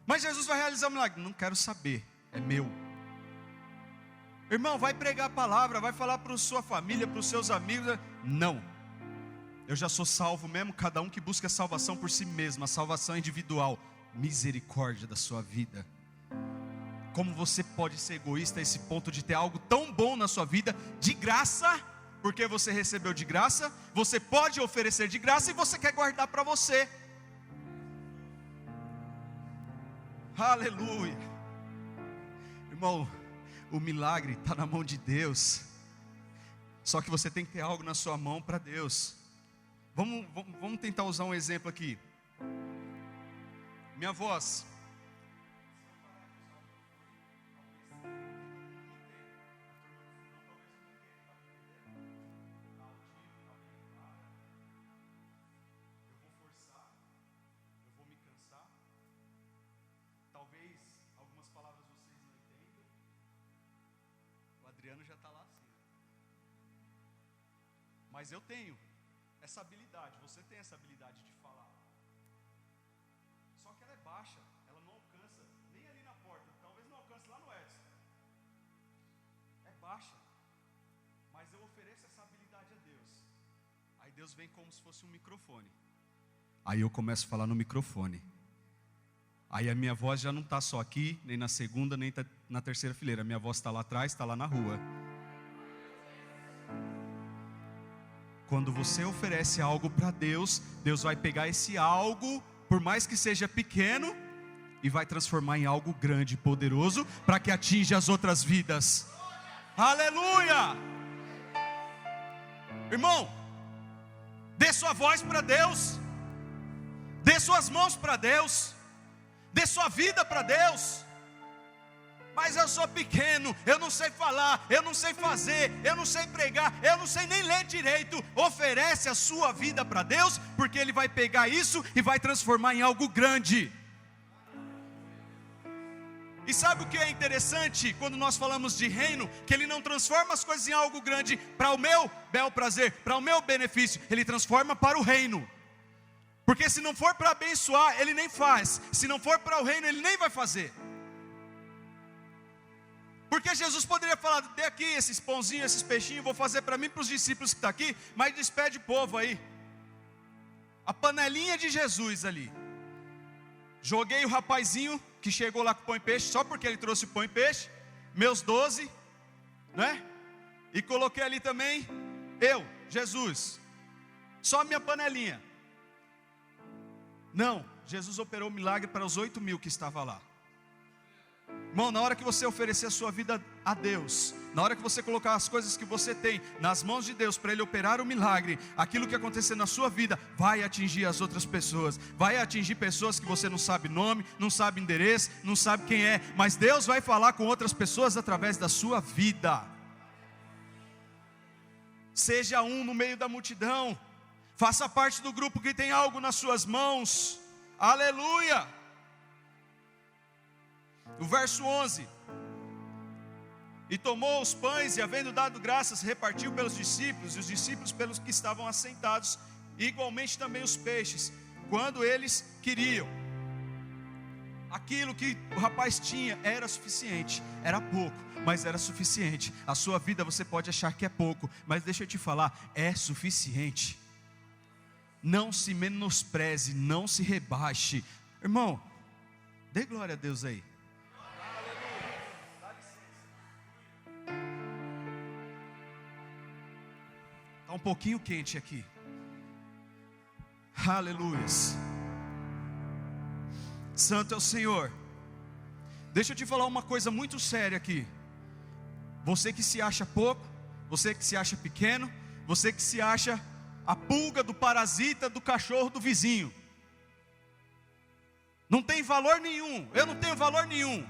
Mas Jesus vai realizar o milagre. Não quero saber, é meu. Irmão, vai pregar a palavra, vai falar para a sua família, para os seus amigos. Não, eu já sou salvo mesmo. Cada um que busca a salvação por si mesmo, a salvação individual. Misericórdia da sua vida. Como você pode ser egoísta a esse ponto de ter algo tão bom na sua vida, de graça, porque você recebeu de graça, você pode oferecer de graça e você quer guardar para você. Aleluia. Irmão, o milagre está na mão de Deus. Só que você tem que ter algo na sua mão para Deus. Vamos tentar usar um exemplo aqui. Minha voz. Talvez algumas palavras vocês não entendam. O Adriano já está lá assim. Mas eu tenho essa habilidade. Você tem essa habilidade de falar. Só que ela é baixa. Ela não alcança nem ali na porta. Talvez não alcance lá no Edson. É baixa. Mas eu ofereço essa habilidade a Deus. Aí Deus vem como se fosse um microfone. Aí eu começo a falar no microfone. Aí a minha voz já não está só aqui, nem na segunda, nem na terceira fileira. A minha voz está lá atrás, está lá na rua. Quando você oferece algo para Deus, Deus vai pegar esse algo, por mais que seja pequeno, e vai transformar em algo grande e poderoso, para que atinja as outras vidas. Aleluia! Irmão, dê sua voz para Deus, dê suas mãos para Deus, dê sua vida para Deus. Mas eu sou pequeno, eu não sei falar, eu não sei fazer, eu não sei pregar, eu não sei nem ler direito. Oferece a sua vida para Deus, porque Ele vai pegar isso e vai transformar em algo grande. E sabe o que é interessante quando nós falamos de reino? Que Ele não transforma as coisas em algo grande para o meu bel prazer, para o meu benefício. Ele transforma para o reino. Porque se não for para abençoar, Ele nem faz. Se não for para o reino, Ele nem vai fazer. Porque Jesus poderia falar: dê aqui esses pãozinhos, esses peixinhos, vou fazer para mim e para os discípulos que estão aqui, mas despede o povo aí. A panelinha de Jesus ali. Joguei o rapazinho que chegou lá com pão e peixe, só porque ele trouxe pão e peixe, meus 12, né? E coloquei ali também, eu, Jesus, só a minha panelinha. Não, Jesus operou um milagre para os 8.000 que estavam lá. Irmão, na hora que você oferecer a sua vida a Deus, na hora que você colocar as coisas que você tem nas mãos de Deus para Ele operar o milagre, aquilo que acontecer na sua vida vai atingir as outras pessoas, vai atingir pessoas que você não sabe nome, não sabe endereço, não sabe quem é, mas Deus vai falar com outras pessoas através da sua vida. Seja um no meio da multidão, faça parte do grupo que tem algo nas suas mãos. Aleluia! O verso 11: e tomou os pães e, havendo dado graças, repartiu pelos discípulos, e os discípulos pelos que estavam assentados, e igualmente também os peixes, quando eles queriam. Aquilo que o rapaz tinha era suficiente. Era pouco, mas era suficiente. A sua vida você pode achar que é pouco, mas deixa eu te falar, é suficiente. Não se menospreze, não se rebaixe. Irmão, dê glória a Deus aí. Está um pouquinho quente aqui. Aleluias. Santo é o Senhor. Deixa eu te falar uma coisa muito séria aqui. Você que se acha pouco, você que se acha pequeno, você que se acha a pulga do parasita do cachorro do vizinho, não tem valor nenhum. Eu não tenho valor nenhum.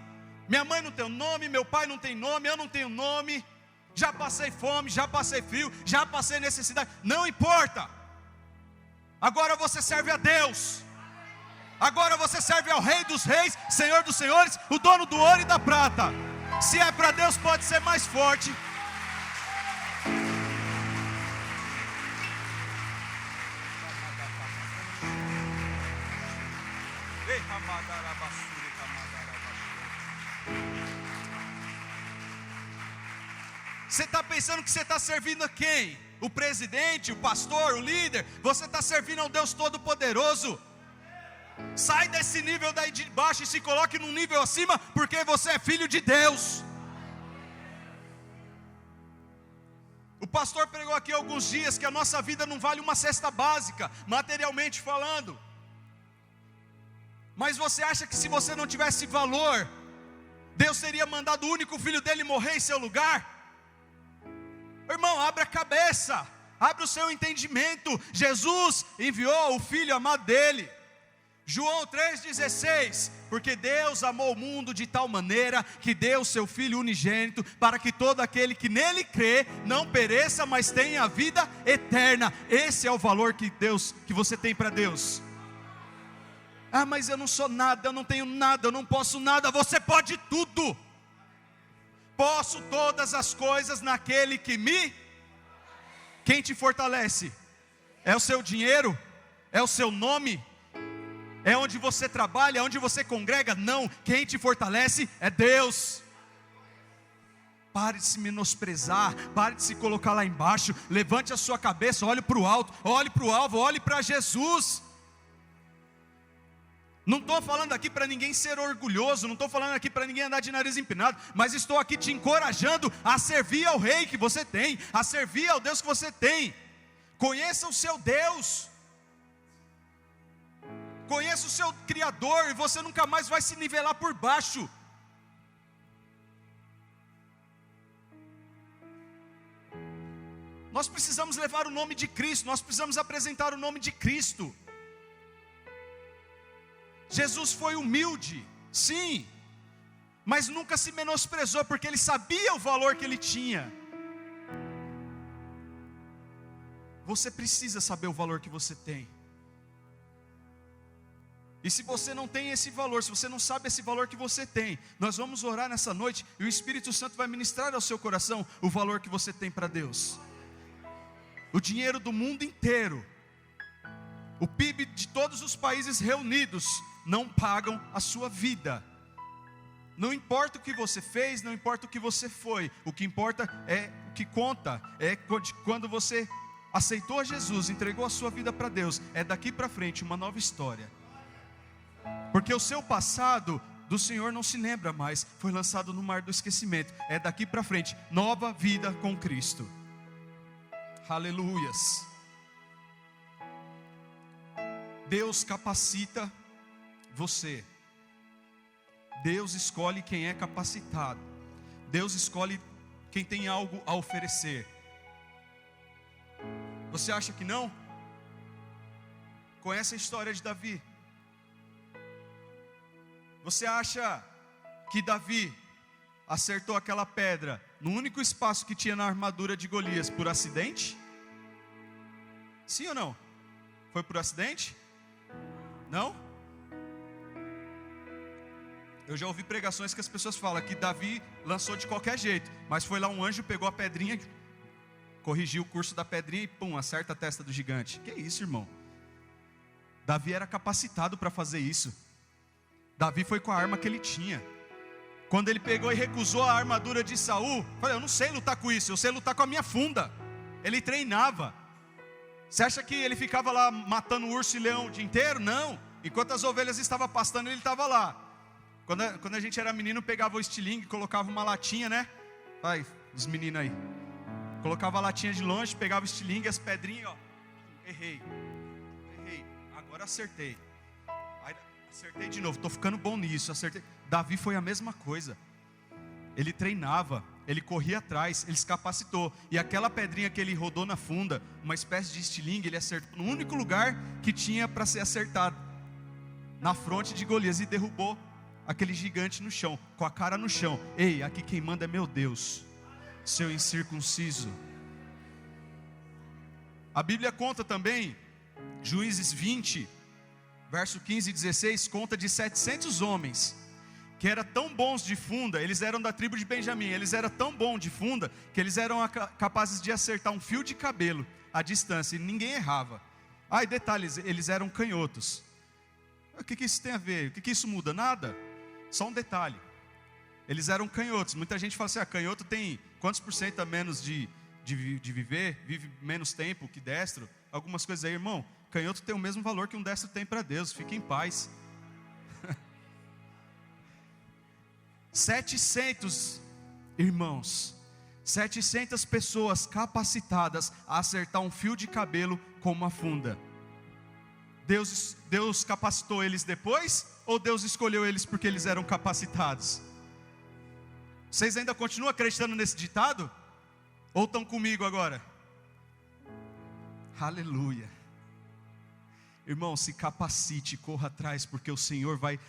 Minha mãe não tem nome, meu pai não tem nome, eu não tenho nome. Já passei fome, já passei frio, já passei necessidade. Não importa. Agora você serve a Deus. Agora você serve ao Rei dos Reis, Senhor dos Senhores, o dono do ouro e da prata. Se é para Deus, pode ser mais forte. Você está pensando que você está servindo a quem? O presidente, o pastor, o líder? Você está servindo ao Deus Todo-Poderoso. Sai desse nível daí de baixo e se coloque num nível acima, porque você é filho de Deus. O pastor pregou aqui alguns dias que a nossa vida não vale uma cesta básica, materialmente falando. Mas você acha que se você não tivesse valor, Deus teria mandado o único filho dele morrer em seu lugar? Irmão, abre a cabeça, abre o seu entendimento. Jesus enviou o filho amado dele. João 3,16, porque Deus amou o mundo de tal maneira que deu o seu Filho unigênito, para que todo aquele que nele crê, não pereça, mas tenha a vida eterna. Esse é o valor que você tem para Deus. Ah, mas eu não sou nada, eu não tenho nada, eu não posso nada. Você pode tudo. Posso todas as coisas naquele que me... Quem te fortalece? É o seu dinheiro? É o seu nome? É onde você trabalha, é onde você congrega? Não, quem te fortalece é Deus. Pare de se menosprezar, pare de se colocar lá embaixo. Levante a sua cabeça, olhe para o alto, olhe para o alvo, olhe para Jesus. Não estou falando aqui para ninguém ser orgulhoso, não estou falando aqui para ninguém andar de nariz empinado, mas estou aqui te encorajando a servir ao Rei que você tem, a servir ao Deus que você tem. Conheça o seu Deus. Conheça o seu Criador e você nunca mais vai se nivelar por baixo. Nós precisamos levar o nome de Cristo, nós precisamos apresentar o nome de Cristo. Jesus foi humilde, sim, mas nunca se menosprezou, porque ele sabia o valor que ele tinha. Você precisa saber o valor que você tem. E se você não tem esse valor, se você não sabe esse valor que você tem, nós vamos orar nessa noite e o Espírito Santo vai ministrar ao seu coração o valor que você tem para Deus. O dinheiro do mundo inteiro, o PIB de todos os países reunidos, não pagam a sua vida. Não importa o que você fez, não importa o que você foi, o que importa é, o que conta é quando você aceitou Jesus, entregou a sua vida para Deus, é daqui para frente uma nova história. Porque o seu passado do Senhor não se lembra mais, foi lançado no mar do esquecimento. É daqui para frente, nova vida com Cristo. Aleluias. Deus capacita você. Deus escolhe quem é capacitado. Deus escolhe quem tem algo a oferecer. Você acha que não? Conhece a história de Davi? Você acha que Davi acertou aquela pedra no único espaço que tinha na armadura de Golias por acidente? Sim ou não? Foi por acidente? Não? Eu já ouvi pregações que as pessoas falam que Davi lançou de qualquer jeito, mas foi lá um anjo, pegou a pedrinha, corrigiu o curso da pedrinha e pum, acerta a testa do gigante. Que isso, irmão? Davi era capacitado para fazer isso. Davi foi com a arma que ele tinha. Quando ele pegou e recusou a armadura de Saul, falei, eu não sei lutar com isso, eu sei lutar com a minha funda. Ele treinava. Você acha que ele ficava lá matando urso e leão o dia inteiro? Não. Enquanto as ovelhas estavam pastando, ele estava lá. Quando a gente era menino, pegava o estilingue, colocava uma latinha, né? Vai, os meninos aí. Colocava a latinha de longe, pegava o estilingue, as pedrinhas, ó. Errei. Agora acertei. Aí, acertei de novo, estou ficando bom nisso, acertei. Davi foi a mesma coisa. Ele treinava, ele corria atrás, ele se capacitou. E aquela pedrinha que ele rodou na funda, uma espécie de estilingue, ele acertou no único lugar que tinha para ser acertado, na fronte de Golias, e derrubou aquele gigante no chão, com a cara no chão. Ei, aqui quem manda é meu Deus, seu incircunciso. A Bíblia conta também, Juízes 20, verso 15 e 16, conta de 700 homens, que eram tão bons de funda, eles eram da tribo de Benjamim, eles eram tão bons de funda, que eles eram capazes de acertar um fio de cabelo à distância, e ninguém errava. E detalhes, eles eram canhotos. O que isso tem a ver? O que isso muda? Nada. Só um detalhe, eles eram canhotos. Muita gente fala assim, canhoto tem quantos por cento a menos de viver, vive menos tempo que destro, algumas coisas aí, irmão. Canhoto tem o mesmo valor que um destro tem para Deus, fique em paz. 700 irmãos, 700 pessoas capacitadas a acertar um fio de cabelo com uma funda. Deus capacitou eles depois, ou Deus escolheu eles porque eles eram capacitados? Vocês ainda continuam acreditando nesse ditado? Ou estão comigo agora? Aleluia. Irmão, se capacite, corra atrás, porque o Senhor vai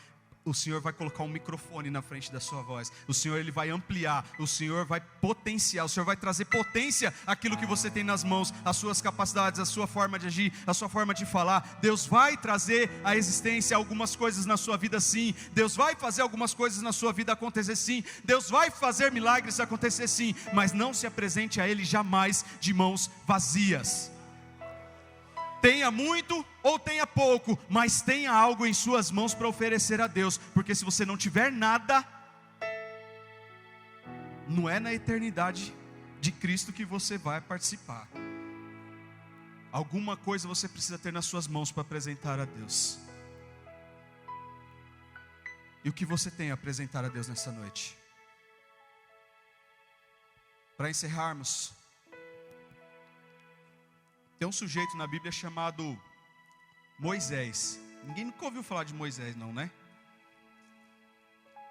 colocar um microfone na frente da sua voz. O Senhor, Ele vai ampliar. O Senhor vai potenciar. O Senhor vai trazer potência àquilo que você tem nas mãos, as suas capacidades, a sua forma de agir, a sua forma de falar. Deus vai trazer à existência algumas coisas na sua vida, sim. Deus vai fazer algumas coisas na sua vida acontecer, sim. Deus vai fazer milagres acontecer, sim. Mas não se apresente a Ele jamais de mãos vazias. Tenha muito ou tenha pouco, mas tenha algo em suas mãos para oferecer a Deus, porque se você não tiver nada, não é na eternidade de Cristo que você vai participar. Alguma coisa você precisa ter nas suas mãos para apresentar a Deus. E o que você tem a apresentar a Deus nessa noite? Para encerrarmos, tem um sujeito na Bíblia chamado Moisés. Ninguém nunca ouviu falar de Moisés não, né?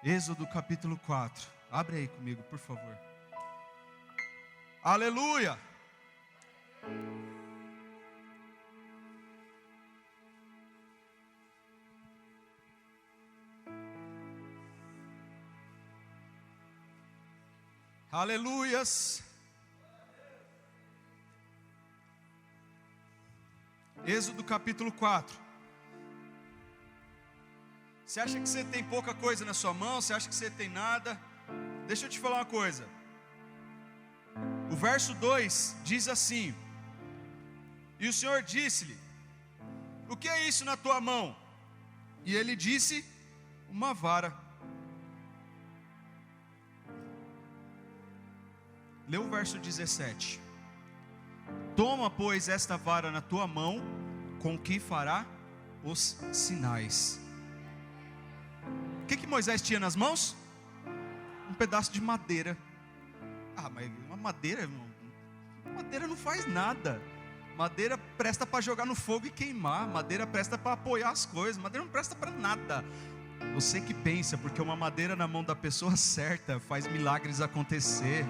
Êxodo capítulo 4. Abre aí comigo, por favor. Aleluia! Aleluias! Êxodo capítulo 4. Você acha que você tem pouca coisa na sua mão? Você acha que você tem nada? Deixa eu te falar uma coisa. O verso 2 diz assim: e o Senhor disse-lhe: o que é isso na tua mão? E ele disse: uma vara. Lê o verso 17. Toma, pois, esta vara na tua mão, com que fará os sinais. O que Moisés tinha nas mãos? Um pedaço de madeira. Mas uma madeira não faz nada. Madeira presta para jogar no fogo e queimar. Madeira presta para apoiar as coisas. Madeira não presta para nada. Você que pensa, porque uma madeira na mão da pessoa certa faz milagres acontecer.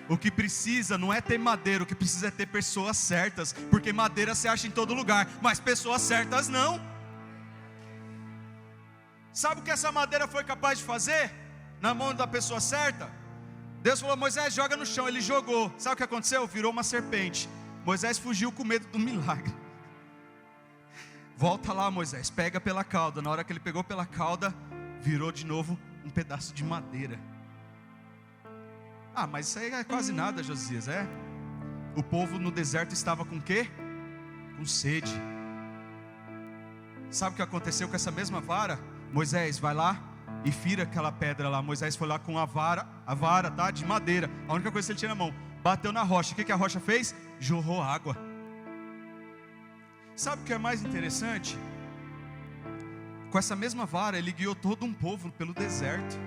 O que precisa não é ter madeira, o que precisa é ter pessoas certas, porque madeira se acha em todo lugar, mas pessoas certas não. Sabe o que essa madeira foi capaz de fazer? Na mão da pessoa certa? Deus falou: Moisés, joga no chão. Ele jogou. Sabe o que aconteceu? Virou uma serpente. Moisés fugiu com medo do milagre. Volta lá, Moisés, pega pela cauda. Na hora que ele pegou pela cauda, virou de novo um pedaço de madeira. Mas isso aí é quase nada, Josias, é? O povo no deserto estava com o quê? Com sede. Sabe o que aconteceu com essa mesma vara? Moisés, vai lá e fira aquela pedra lá. Moisés foi lá com a vara, tá, de madeira. A única coisa que ele tinha na mão, bateu na rocha. O que a rocha fez? Jorrou água. Sabe o que é mais interessante? Com essa mesma vara, ele guiou todo um povo pelo deserto.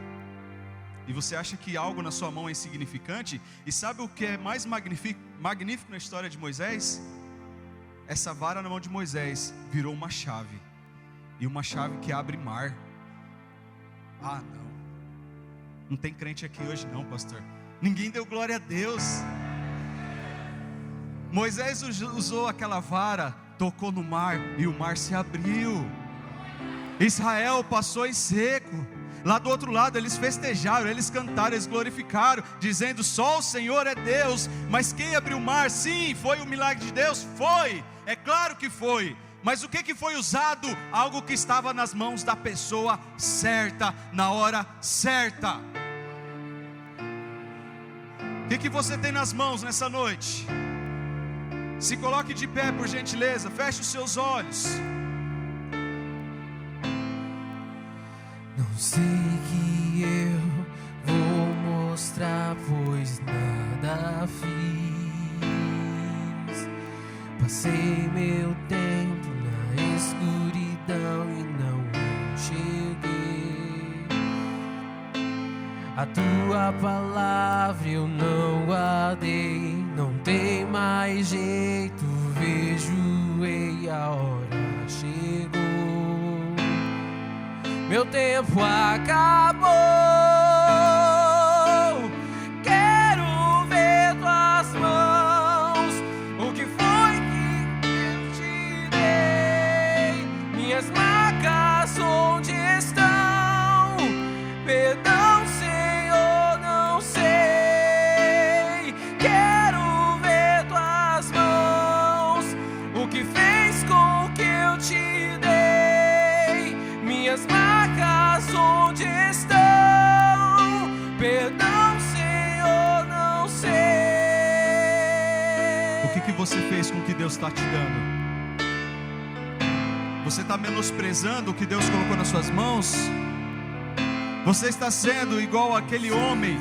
E você acha que algo na sua mão é insignificante? E sabe o que é mais magnífico na história de Moisés? Essa vara na mão de Moisés virou uma chave. E uma chave que abre mar. Ah, não tem crente aqui hoje não, pastor. Ninguém deu glória a Deus. Moisés usou aquela vara, tocou no mar e o mar se abriu. Israel passou em seco. Lá do outro lado eles festejaram, eles cantaram, eles glorificaram, dizendo: só o Senhor é Deus. Mas quem abriu o mar? Sim, foi o milagre de Deus? Foi, é claro que foi. Mas o que foi usado? Algo que estava nas mãos da pessoa certa, na hora certa. O que você tem nas mãos nessa noite? Se coloque de pé, por gentileza, feche os seus olhos. Não sei que eu vou mostrar, pois nada fiz. Passei meu tempo na escuridão e não cheguei. A tua palavra eu não guardei. Não tem mais jeito, vejo e a hora chegou. Meu tempo acabou. Quero ver tuas mãos. O que foi que eu te dei? Minhas marcas onde estão? Perdão, Senhor, não sei. Quero ver tuas mãos. O que fez com que eu te dei? Minhas marcas onde estão? Perdão, Senhor, não sei. O que você fez com o que Deus está te dando? Você está menosprezando o que Deus colocou nas suas mãos? Você está sendo igual aquele homem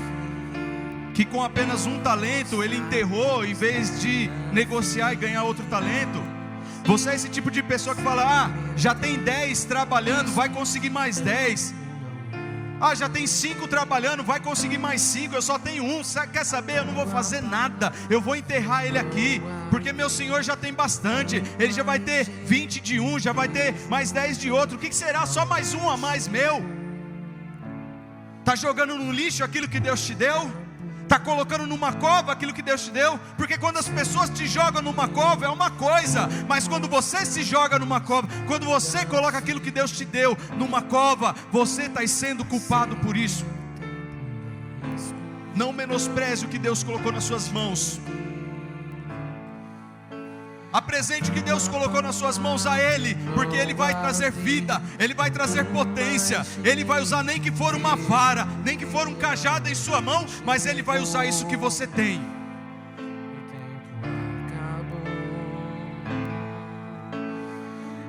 que com apenas um talento ele enterrou, em vez de negociar e ganhar outro talento? Você é esse tipo de pessoa que fala: já tem 10 trabalhando, vai conseguir mais 10. Já tem 5 trabalhando, vai conseguir mais 5. Eu só tenho 1, quer saber? Eu não vou fazer nada, eu vou enterrar ele aqui, porque meu Senhor já tem bastante. Ele já vai ter 20 de um, já vai ter mais 10 de outro. O que será? Só mais um a mais meu? Está jogando no lixo aquilo que Deus te deu? Está colocando numa cova aquilo que Deus te deu? Porque quando as pessoas te jogam numa cova é uma coisa, mas quando você se joga numa cova, quando você coloca aquilo que Deus te deu numa cova, você está sendo culpado por isso. Não menospreze o que Deus colocou nas suas mãos. Apresente o que Deus colocou nas suas mãos a Ele, porque Ele vai trazer vida, Ele vai trazer potência. Ele vai usar, nem que for uma vara, nem que for um cajado em sua mão, mas Ele vai usar isso que você tem.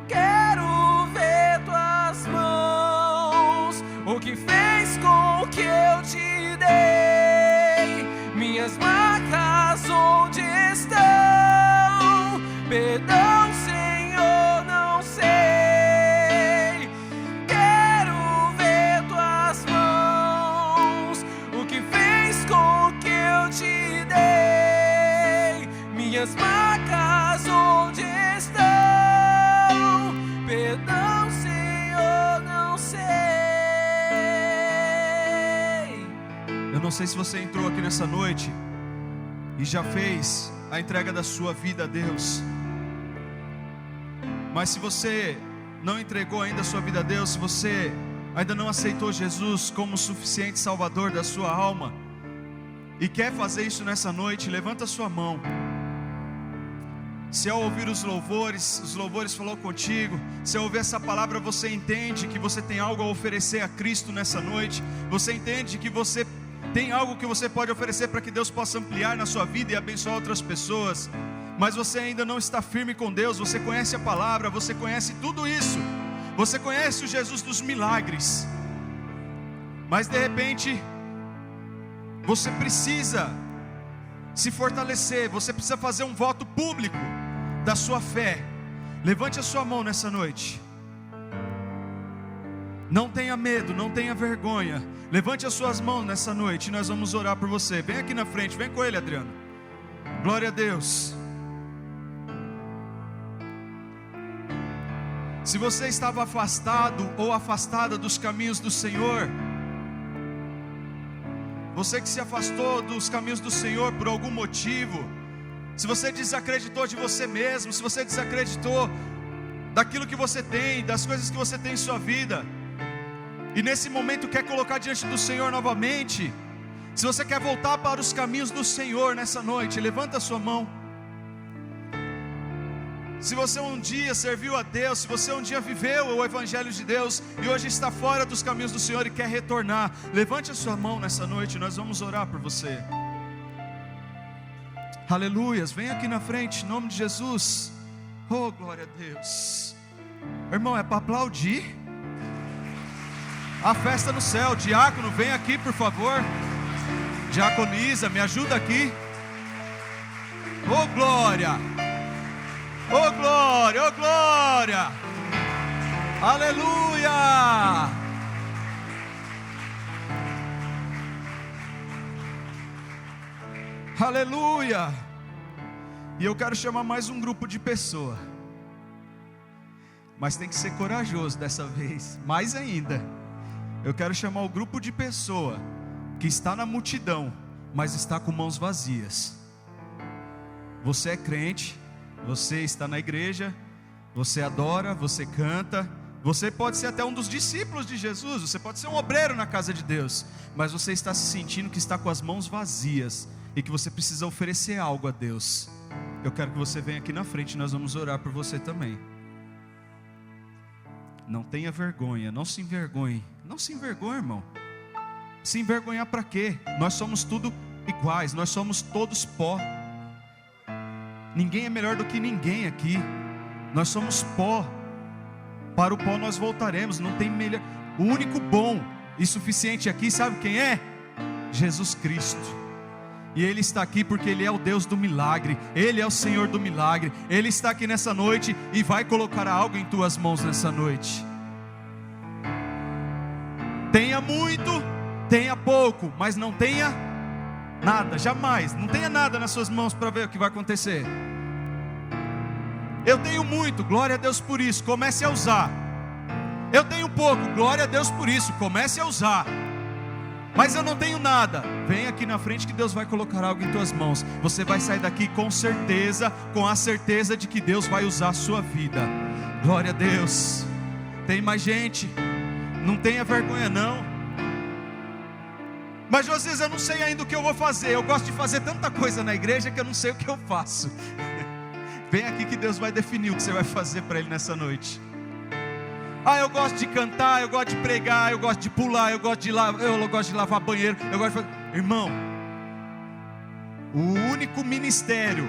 Quero ver tuas mãos. O que fez com que eu te dei? Minhas marcas onde estão? Perdão, Senhor, não sei. Quero ver tuas mãos. O que fez com que eu te dei? Minhas marcas onde estão? Perdão, Senhor, não sei. Eu não sei se você entrou aqui nessa noite e já fez a entrega da sua vida a Deus. Mas se você não entregou ainda a sua vida a Deus, se você ainda não aceitou Jesus como o suficiente salvador da sua alma e quer fazer isso nessa noite, levanta a sua mão. Se ao ouvir os louvores falou contigo, se ao ouvir essa palavra você entende que você tem algo a oferecer a Cristo nessa noite, você entende que você tem algo que você pode oferecer para que Deus possa ampliar na sua vida e abençoar outras pessoas, mas você ainda não está firme com Deus, você conhece a palavra, você conhece tudo isso, Você conhece o Jesus dos milagres, mas de repente você precisa se fortalecer, você precisa fazer um voto público da sua fé. Levante a sua mão nessa noite. Não tenha medo, não tenha vergonha. Levante as suas mãos nessa noite e nós vamos orar por você. Vem aqui na frente, vem com ele, Adriano. Glória a Deus. Se você estava afastado ou afastada dos caminhos do Senhor, você que se afastou dos caminhos do Senhor por algum motivo, se você desacreditou de você mesmo, se você desacreditou daquilo que você tem, das coisas que você tem em sua vida, e nesse momento quer colocar diante do Senhor novamente, se você quer voltar para os caminhos do Senhor nessa noite, levanta a sua mão. Se você um dia serviu a Deus, se você um dia viveu o Evangelho de Deus e hoje está fora dos caminhos do Senhor e quer retornar, levante a sua mão nessa noite, nós vamos orar por você. Aleluias, vem aqui na frente, em nome de Jesus. Oh, glória a Deus. Irmão, é para aplaudir. A festa no céu. Diácono, vem aqui por favor. Diaconisa, me ajuda aqui. Oh, glória. Oh, glória, oh, glória. Aleluia. Aleluia. E eu quero chamar mais um grupo de pessoas, mas tem que ser corajoso dessa vez, mais ainda. Eu quero chamar o grupo de pessoa que está na multidão, mas está com mãos vazias. Você é crente, você está na igreja, você adora, você canta, você pode ser até um dos discípulos de Jesus, você pode ser um obreiro na casa de Deus, mas você está se sentindo que está com as mãos vazias e que você precisa oferecer algo a Deus. Eu quero que você venha aqui na frente, nós vamos orar por você também. Não tenha vergonha, não se envergonhe. Não se envergonhe, irmão. Se envergonhar para quê? Nós somos tudo iguais, nós somos todos pó. Ninguém é melhor do que ninguém aqui. Nós somos pó. Para o pó nós voltaremos. Não tem melhor. O único bom e suficiente aqui, sabe quem é? Jesus Cristo. E Ele está aqui porque Ele é o Deus do milagre. Ele é o Senhor do milagre. Ele está aqui nessa noite e vai colocar algo em tuas mãos nessa noite. Tenha muito, tenha pouco, mas não tenha nada, jamais. Não tenha nada nas suas mãos para ver o que vai acontecer. Eu tenho muito, glória a Deus por isso, comece a usar. Eu tenho pouco, glória a Deus por isso, comece a usar. Mas eu não tenho nada, vem aqui na frente que Deus vai colocar algo em tuas mãos. Você vai sair daqui com certeza, com a certeza de que Deus vai usar a sua vida. Glória a Deus. Tem mais gente, não tenha vergonha não. Mas às vezes eu não sei ainda o que eu vou fazer. Eu gosto de fazer tanta coisa na igreja que eu não sei o que eu faço. Vem aqui que Deus vai definir o que você vai fazer para Ele nessa noite. Ah, eu gosto de cantar, eu gosto de pregar, eu gosto de pular, eu gosto de lavar banheiro, eu gosto de fazer... Irmão, o único ministério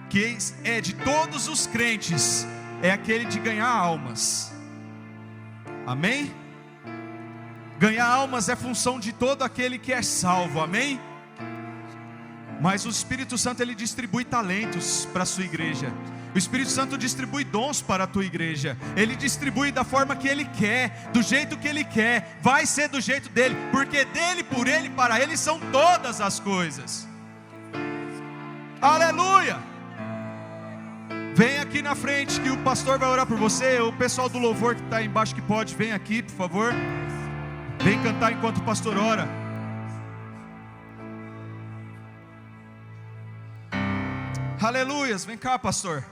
que é de todos os crentes é aquele de ganhar almas. Amém? Ganhar almas é função de todo aquele que é salvo, amém? Mas o Espírito Santo, Ele distribui talentos para a sua igreja. O Espírito Santo distribui dons para a tua igreja. Ele distribui da forma que Ele quer, do jeito que Ele quer. Vai ser do jeito dEle, porque dEle, por Ele, para Ele são todas as coisas. Aleluia! Vem aqui na frente que o pastor vai orar por você. O pessoal do louvor que está embaixo que pode, vem aqui por favor. Vem cantar enquanto o pastor ora. Aleluias, vem cá pastor.